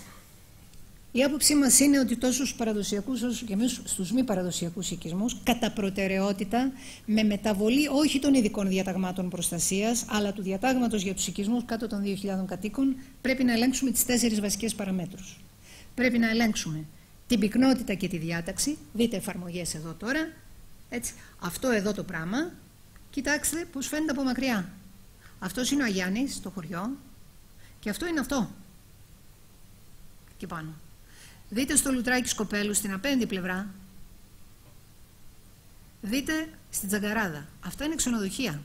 [SPEAKER 1] Η άποψή μας είναι ότι τόσο στους παραδοσιακούς όσο και εμείς στους μη παραδοσιακούς οικισμούς, κατά προτεραιότητα, με μεταβολή όχι των ειδικών διαταγμάτων προστασίας, αλλά του διατάγματος για τους οικισμούς κάτω των 2.000 κατοίκων, πρέπει να ελέγξουμε τις 4 βασικές παραμέτρους. Πρέπει να ελέγξουμε την πυκνότητα και τη διάταξη. Δείτε εφαρμογές εδώ τώρα. Έτσι. Αυτό εδώ το πράγμα, κοιτάξτε πώς φαίνεται από μακριά. Αυτός είναι ο Αγιάννης, το χωριό, και αυτό είναι αυτό. Και πάνω. Δείτε στο Λουτράκι Σκοπέλου στην απέναντι πλευρά. Δείτε στην Τζαγκαράδα. Αυτά είναι ξενοδοχεία.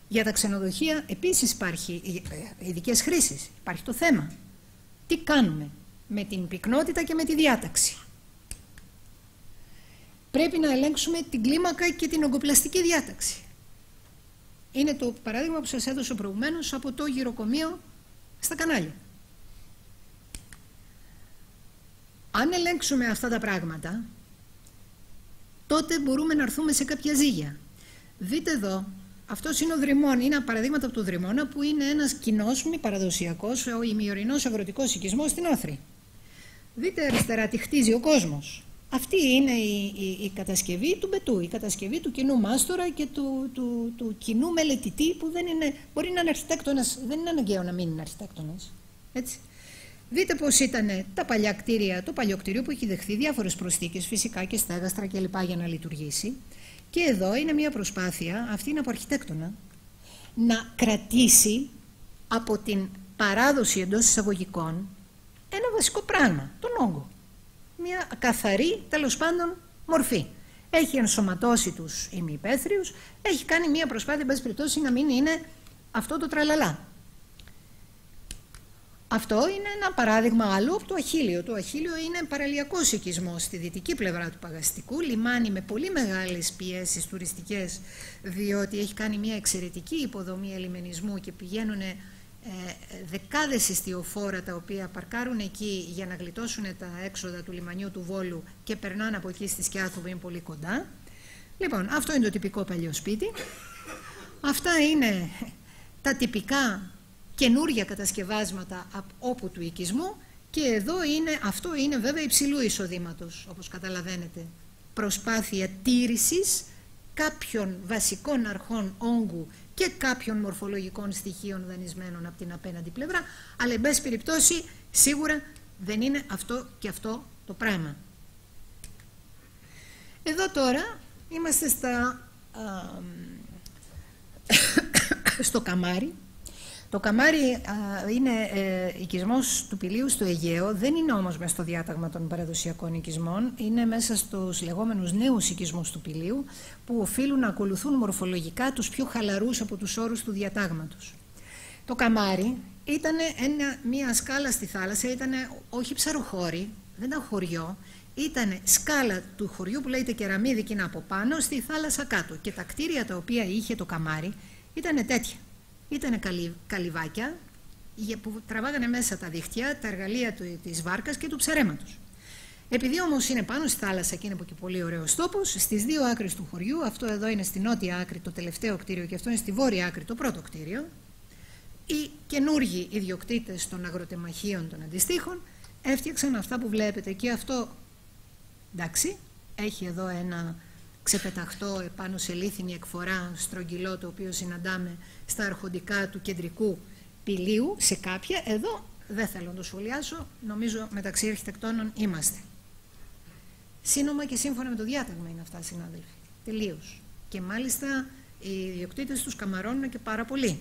[SPEAKER 1] Για τα ξενοδοχεία επίσης υπάρχει ειδικές χρήσεις. Υπάρχει το θέμα. Τι κάνουμε με την πυκνότητα και με τη διάταξη. Πρέπει να ελέγξουμε την κλίμακα και την ογκοπλαστική διάταξη. Είναι το παράδειγμα που σας έδωσα προηγουμένως από το γυροκομείο στα κανάλια. Αν ελέγξουμε αυτά τα πράγματα, τότε μπορούμε να έρθουμε σε κάποια ζύγια. Δείτε εδώ, αυτός είναι ο Δρυμών, είναι παραδείγματα από το Δρυμώνα, που είναι ένας κοινός μη παραδοσιακός, ο ημιορεινός αγροτικός οικισμός στην Όθρη. Δείτε αριστερά τι χτίζει ο κόσμος. Αυτή είναι η κατασκευή του μπετού, η κατασκευή του κοινού μάστορα και του κοινού μελετητή, που δεν είναι, μπορεί να είναι αρχιτέκτονας, δεν είναι αναγκαίο να μην είναι αρχιτέκτονας. Έτσι. Δείτε πώς ήταν τα παλιά κτίρια, το παλιό κτίριο που έχει δεχθεί διάφορες προσθήκες, φυσικά και στέγαστρα κλπ. Για να λειτουργήσει. Και εδώ είναι μια προσπάθεια, αυτή είναι από αρχιτέκτονα, να κρατήσει από την παράδοση εντός εισαγωγικών ένα βασικό πράγμα, τον όγκο. Μια καθαρή, τέλος πάντων, μορφή. Έχει ενσωματώσει τους ημιυπαίθριους, έχει κάνει μια προσπάθεια, εν πάση περιπτώσει, να μην είναι αυτό το τραλαλά. Αυτό είναι ένα παράδειγμα άλλο από το Αχίλιο. Το Αχίλιο είναι παραλιακός οικισμός στη δυτική πλευρά του Παγαστικού, λιμάνι με πολύ μεγάλες πιέσεις τουριστικές, διότι έχει κάνει μια εξαιρετική υποδομή ελιμενισμού και πηγαίνουν δεκάδες ιστιοφόρα τα οποία παρκάρουν εκεί για να γλιτώσουν τα έξοδα του λιμανιού του Βόλου και περνάνε από εκεί στη Σκιάθου που είναι πολύ κοντά. Λοιπόν, αυτό είναι το τυπικό παλιό σπίτι. Αυτά είναι τα τυπικά καινούργια κατασκευάσματα όπου του οικισμού, και εδώ είναι, αυτό είναι βέβαια υψηλού εισοδήματος, όπως καταλαβαίνετε. Προσπάθεια τήρησης κάποιων βασικών αρχών όγκου και κάποιων μορφολογικών στοιχείων δανεισμένων από την απέναντι πλευρά, αλλά εν πάση περιπτώσει σίγουρα δεν είναι αυτό και αυτό το πράγμα. Εδώ τώρα είμαστε στο Καμάρι. Το Καμάρι είναι οικισμός του Πηλίου στο Αιγαίο, δεν είναι όμως μέσα στο διάταγμα των παραδοσιακών οικισμών, είναι μέσα στους λεγόμενους νέους οικισμούς του Πηλίου, που οφείλουν να ακολουθούν μορφολογικά τους πιο χαλαρούς από τους όρους του διατάγματος. Το Καμάρι ήταν μια σκάλα στη θάλασσα, ήταν όχι ψαροχώρι, δεν ήταν χωριό, ήταν σκάλα του χωριού που λέγεται Κεραμίδη και είναι από πάνω στη θάλασσα κάτω, και τα κτίρια τα οποία είχε το Καμάρι ήταν τέτοια. Ήταν καλυβάκια που τραβάγανε μέσα τα δίχτυα, τα εργαλεία της βάρκας και του ψαρέματος. Επειδή όμως είναι πάνω στη θάλασσα και είναι από εκεί πολύ ωραίος τόπος, στις δύο άκρες του χωριού, αυτό εδώ είναι στη νότια άκρη το τελευταίο κτίριο και αυτό είναι στη βόρεια άκρη το πρώτο κτίριο, οι καινούργοι ιδιοκτήτες των αγροτεμαχίων των αντιστοίχων έφτιαξαν αυτά που βλέπετε, και αυτό, εντάξει, έχει εδώ ένα ξεπεταχτό επάνω σε λίθινη εκφορά στρογγυλό, το οποίο συναντάμε στα αρχοντικά του κεντρικού Πηλίου, σε κάποια. Εδώ δεν θέλω να το σχολιάσω, νομίζω μεταξύ αρχιτεκτόνων είμαστε. Σύνομα και σύμφωνα με το διάταγμα είναι αυτά, συνάδελφοι, τελείως. Και μάλιστα οι ιδιοκτήτες τους καμαρώνουν και πάρα πολύ.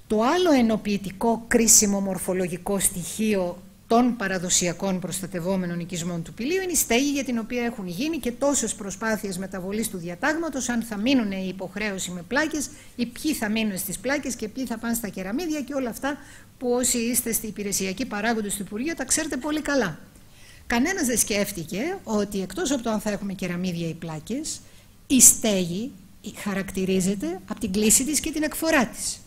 [SPEAKER 1] Το άλλο ενοποιητικό κρίσιμο μορφολογικό στοιχείο των παραδοσιακών προστατευόμενων οικισμών του Πηλίου είναι η στέγη, για την οποία έχουν γίνει και τόσες προσπάθειες μεταβολής του διατάγματος, αν θα μείνουν η υποχρέωση με πλάκες ή ποιοι θα μείνουν στις πλάκες και ποιοι θα πάνε στα κεραμίδια και όλα αυτά που όσοι είστε στην υπηρεσιακή παράγοντες του Υπουργείου τα ξέρετε πολύ καλά. Κανένας δεν σκέφτηκε ότι εκτός από το αν θα έχουμε κεραμίδια ή πλάκες, η στέγη χαρακτηρίζεται από την κλίση της και την εκφορά της.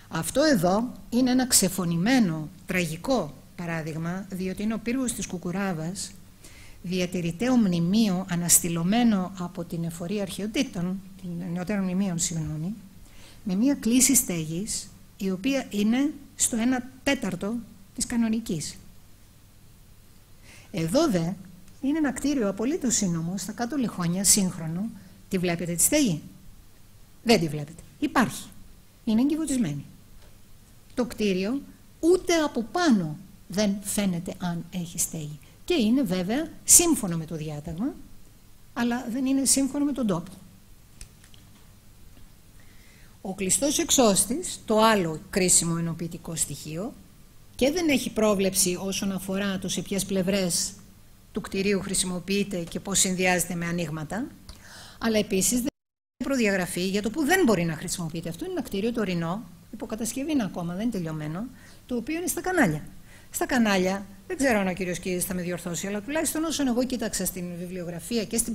[SPEAKER 1] Αυτό εδώ είναι ένα ξεφωνημένο, τραγικό παράδειγμα, διότι είναι ο πύργος της Κουκουράβας, διατηρηταίο μνημείο αναστηλωμένο από την εφορία αρχαιοτήτων, την νεωτέρων μνημείων, συγγνώμη, με μια κλίση στέγης η οποία είναι στο 1/4 της κανονικής. Εδώ δε είναι ένα κτίριο απολύτως σύνομο, στα κάτω Λιχόνια, σύγχρονο. Τη βλέπετε τη στέγη? Δεν τη βλέπετε. Υπάρχει. Είναι εγκυβωτισμένη. Το κτίριο ούτε από πάνω δεν φαίνεται αν έχει στέγη. Και είναι βέβαια σύμφωνο με το διάταγμα, αλλά δεν είναι σύμφωνο με τον τόπο. Ο κλειστός εξώστης, το άλλο κρίσιμο ενοποιητικό στοιχείο, και δεν έχει πρόβλεψη όσον αφορά το σε ποιες πλευρές του κτηρίου χρησιμοποιείται και πώς συνδυάζεται με ανοίγματα, αλλά επίσης δεν έχει προδιαγραφή για το που δεν μπορεί να χρησιμοποιείται. Αυτό είναι ένα κτίριο τωρινό, υποκατασκευή είναι ακόμα, δεν είναι τελειωμένο, το οποίο είναι στα κανάλια. Στα κανάλια, δεν ξέρω αν ο κύριος Κίδης θα με διορθώσει, αλλά τουλάχιστον όσον εγώ κοίταξα στην βιβλιογραφία και στην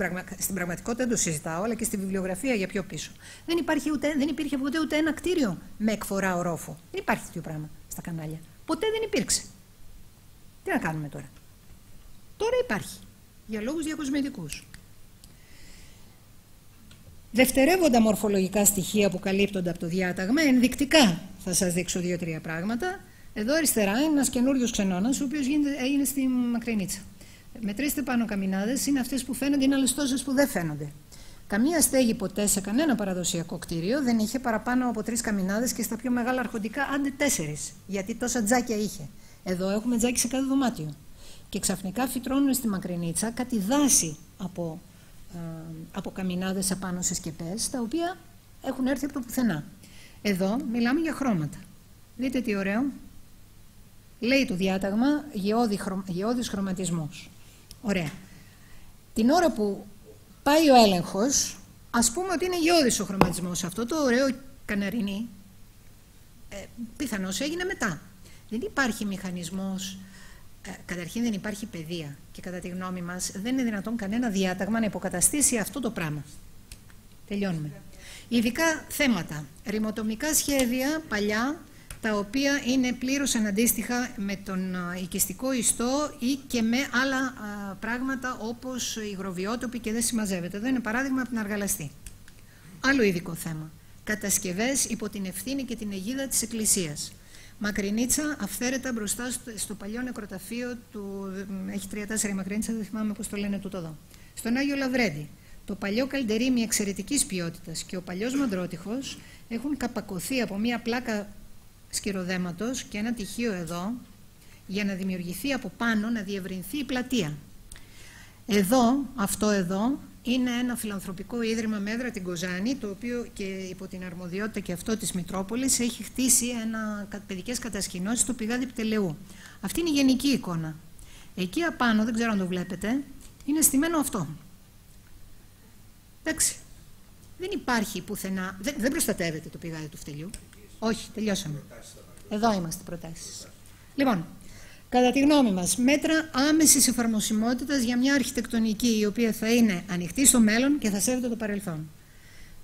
[SPEAKER 1] πραγματικότητα, δεν το συζητάω, αλλά και στη βιβλιογραφία για πιο πίσω. Δεν υπήρχε ποτέ ούτε ένα κτίριο με εκφορά ορόφου. Δεν υπάρχει τέτοιο πράγμα στα κανάλια. Ποτέ δεν υπήρξε. Τι να κάνουμε τώρα? Τώρα υπάρχει, για λόγους διακοσμητικούς. Δευτερεύοντα μορφολογικά στοιχεία που καλύπτονται από το διάταγμα, ενδεικτικά θα σας δείξω 2-3 πράγματα. Εδώ αριστερά είναι ένας καινούριος ξενώνας, ο οποίος έγινε στη Μακρινίτσα. Μετρήστε πάνω καμινάδες, είναι αυτές που φαίνονται, είναι άλλες τόσες που δεν φαίνονται. Καμία στέγη ποτέ σε κανένα παραδοσιακό κτίριο δεν είχε παραπάνω από 3 καμινάδες και στα πιο μεγάλα αρχοντικά άντε 4, γιατί τόσα τζάκια είχε. Εδώ έχουμε τζάκι σε κάθε δωμάτιο. Και ξαφνικά φυτρώνουν στη Μακρινίτσα κάτι δάση από καμινάδες απάνω σε σκεπές, τα οποία έχουν έρθει από το πουθενά. Εδώ μιλάμε για χρώματα. Δείτε τι ωραίο. Λέει το διάταγμα γεώδης χρωματισμός. Ωραία. Την ώρα που πάει ο έλεγχος, ας πούμε ότι είναι γεώδης ο χρωματισμός. Αυτό το ωραίο καναρινί πιθανώς έγινε μετά. Δεν υπάρχει μηχανισμός, καταρχήν δεν υπάρχει παιδεία και κατά τη γνώμη μας δεν είναι δυνατόν κανένα διάταγμα να υποκαταστήσει αυτό το πράγμα. Τελειώνουμε. Ειδικά θέματα, ρημοτομικά σχέδια παλιά, τα οποία είναι πλήρως αναντίστοιχα με τον οικιστικό ιστό ή και με άλλα πράγματα όπως υγροβιότοποι και δεν συμμαζεύεται. Εδώ είναι παράδειγμα από την Αργαλαστή. Άλλο ειδικό θέμα. Κατασκευές υπό την ευθύνη και την αιγίδα της Εκκλησίας. Μακρινίτσα, αυθαίρετα μπροστά στο παλιό νεκροταφείο του. Έχει 3-4 Μακρινίτσα, δεν θυμάμαι πώς το λένε τούτο εδώ. Στον Άγιο Λαβρέντη. Το παλιό καλντερίμι εξαιρετικής ποιότητας και ο παλιός μαντρότυχος έχουν καπακωθεί από μία πλάκα σκυροδέματος και ένα τυχείο εδώ για να δημιουργηθεί από πάνω, να διευρυνθεί η πλατεία. Εδώ, αυτό εδώ, είναι ένα φιλανθρωπικό ίδρυμα με έδρα την Κοζάνη, το οποίο και υπό την αρμοδιότητα και αυτό της Μητρόπολης έχει χτίσει παιδικές κατασκηνώσεις στο πηγάδι Πτελεού. Αυτή είναι η γενική εικόνα. Εκεί απάνω, δεν ξέρω αν το βλέπετε, είναι στημένο αυτό. Εντάξει. Δεν υπάρχει πουθενά, δεν προστατεύεται το πηγάδι του Φτελιού. Όχι, τελειώσαμε. Εδώ είμαστε, προτάσεις. Λοιπόν, κατά τη γνώμη μας, μέτρα άμεσης εφαρμοσιμότητας για μια αρχιτεκτονική η οποία θα είναι ανοιχτή στο μέλλον και θα σέβεται το παρελθόν.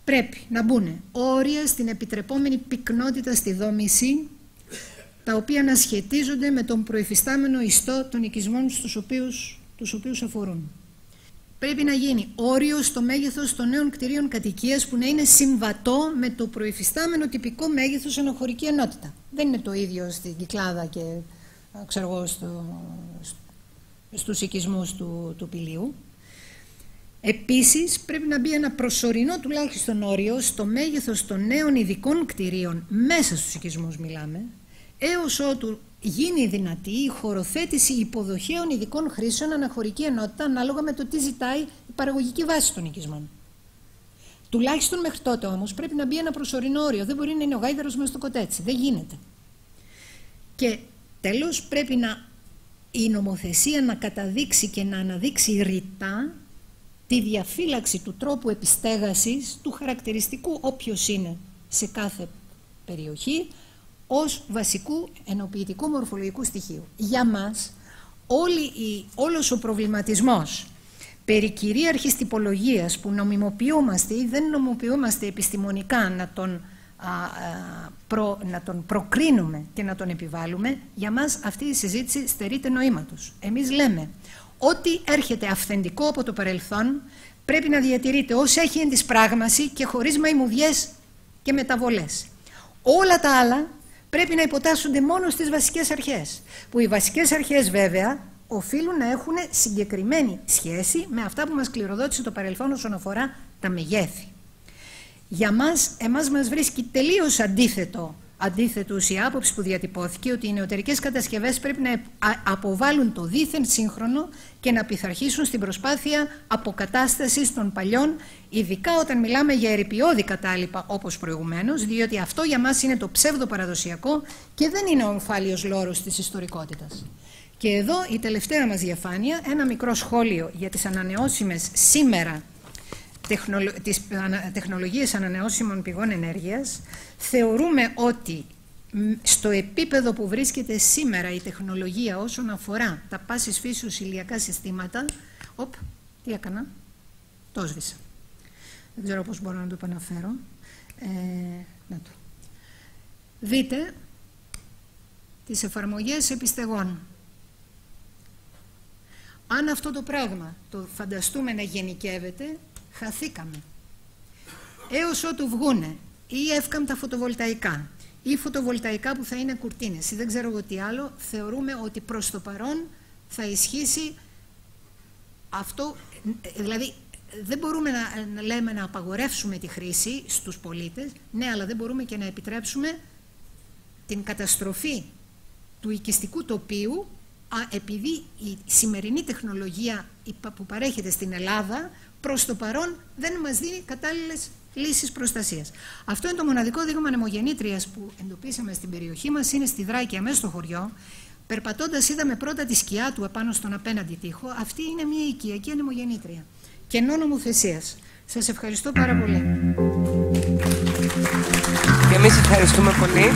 [SPEAKER 1] Πρέπει να μπουν όρια στην επιτρεπόμενη πυκνότητα στη δόμηση, τα οποία να σχετίζονται με τον προϋφιστάμενο ιστό των οικισμών τους οποίους αφορούν. Πρέπει να γίνει όριο στο μέγεθος των νέων κτηρίων κατοικίας που να είναι συμβατό με το προϋφιστάμενο τυπικό μέγεθος αναχωρική ενότητα. Δεν είναι το ίδιο στην Κυκλάδα και ξέρω εγώ, στους οικισμούς του Πηλίου. Επίσης πρέπει να μπει ένα προσωρινό τουλάχιστον όριο στο μέγεθος των νέων ειδικών κτηρίων, μέσα στους οικισμούς μιλάμε, έως ότου γίνει δυνατή η χωροθέτηση υποδοχέων ειδικών χρήσεων αναχωρική ενότητα ανάλογα με το τι ζητάει η παραγωγική βάση των οικισμών. Τουλάχιστον μέχρι τότε όμως πρέπει να μπει ένα προσωρινό όριο. Δεν μπορεί να είναι ο γάιδαρος μέσα στο κοτέτσι. Δεν γίνεται. Και τέλος πρέπει η νομοθεσία να καταδείξει και να αναδείξει ρητά τη διαφύλαξη του τρόπου επιστέγασης του χαρακτηριστικού όποιος είναι σε κάθε περιοχή, ως βασικού ενοποιητικού μορφολογικού στοιχείου. Για μας, όλος ο προβληματισμός περί κυρίαρχης τυπολογίας που νομιμοποιούμαστε ή δεν νομιμοποιούμαστε επιστημονικά να τον προκρίνουμε και να τον επιβάλλουμε, για μας αυτή η συζήτηση στερείται νοήματος. Εμείς λέμε ότι έρχεται αυθεντικό από το παρελθόν πρέπει να διατηρείται ως έχει εν της πράγμαση και χωρίς μαϊμουδιές και μεταβολές. Όλα τα άλλα πρέπει να υποτάσσονται μόνο στις βασικές αρχές, που οι βασικές αρχές βέβαια οφείλουν να έχουν συγκεκριμένη σχέση με αυτά που μας κληροδότησε το παρελθόν όσον αφορά τα μεγέθη. Για εμάς μας βρίσκει τελείως αντίθετος η άποψη που διατυπώθηκε ότι οι νεωτερικές κατασκευές πρέπει να αποβάλουν το δίθεν σύγχρονο και να πειθαρχήσουν στην προσπάθεια αποκατάστασης των παλιών, ειδικά όταν μιλάμε για ερειπιώδη κατάλοιπα όπως προηγουμένως, διότι αυτό για μας είναι το ψεύδο-παραδοσιακό και δεν είναι ο ομφάλιος λόρος της ιστορικότητας. Και εδώ η τελευταία μας διαφάνεια, ένα μικρό σχόλιο για τις ανανεώσιμες σήμερα τις τεχνολογίες ανανεώσιμων πηγών ενέργειας. Θεωρούμε ότι στο επίπεδο που βρίσκεται σήμερα η τεχνολογία όσον αφορά τα πάσης φύσεως ηλιακά συστήματα, τι έκανα, το σβήσα. Δεν ξέρω πώς μπορώ να το επαναφέρω. Να το. Δείτε τις εφαρμογές επιστεγών. Αν αυτό το πράγμα το φανταστούμε να γενικεύεται, χαθήκαμε. Έως ότου βγούνε ή εύκαμπτα φωτοβολταϊκά ή φωτοβολταϊκά που θα είναι κουρτίνες ή δεν ξέρω εγώ τι άλλο, θεωρούμε ότι προς το παρόν θα ισχύσει αυτό. Δηλαδή δεν μπορούμε να λέμε να απαγορεύσουμε τη χρήση στους πολίτες, ναι, αλλά δεν μπορούμε και να επιτρέψουμε την καταστροφή του οικιστικού τοπίου, επειδή η σημερινή τεχνολογία που παρέχεται στην Ελλάδα προς το παρόν δεν μας δίνει κατάλληλες λύσεις προστασίας. Αυτό είναι το μοναδικό δείγμα ανεμογεννήτριας που εντοπίσαμε στην περιοχή μας, είναι στη Δράκη, αμέσως στο χωριό. Περπατώντας είδαμε πρώτα τη σκιά του επάνω στον απέναντι τοίχο. Αυτή είναι μια οικιακή ανεμογεννήτρια. Κενό νομοθεσίας. Σας ευχαριστώ πάρα πολύ.
[SPEAKER 2] Και εμείς ευχαριστούμε πολύ.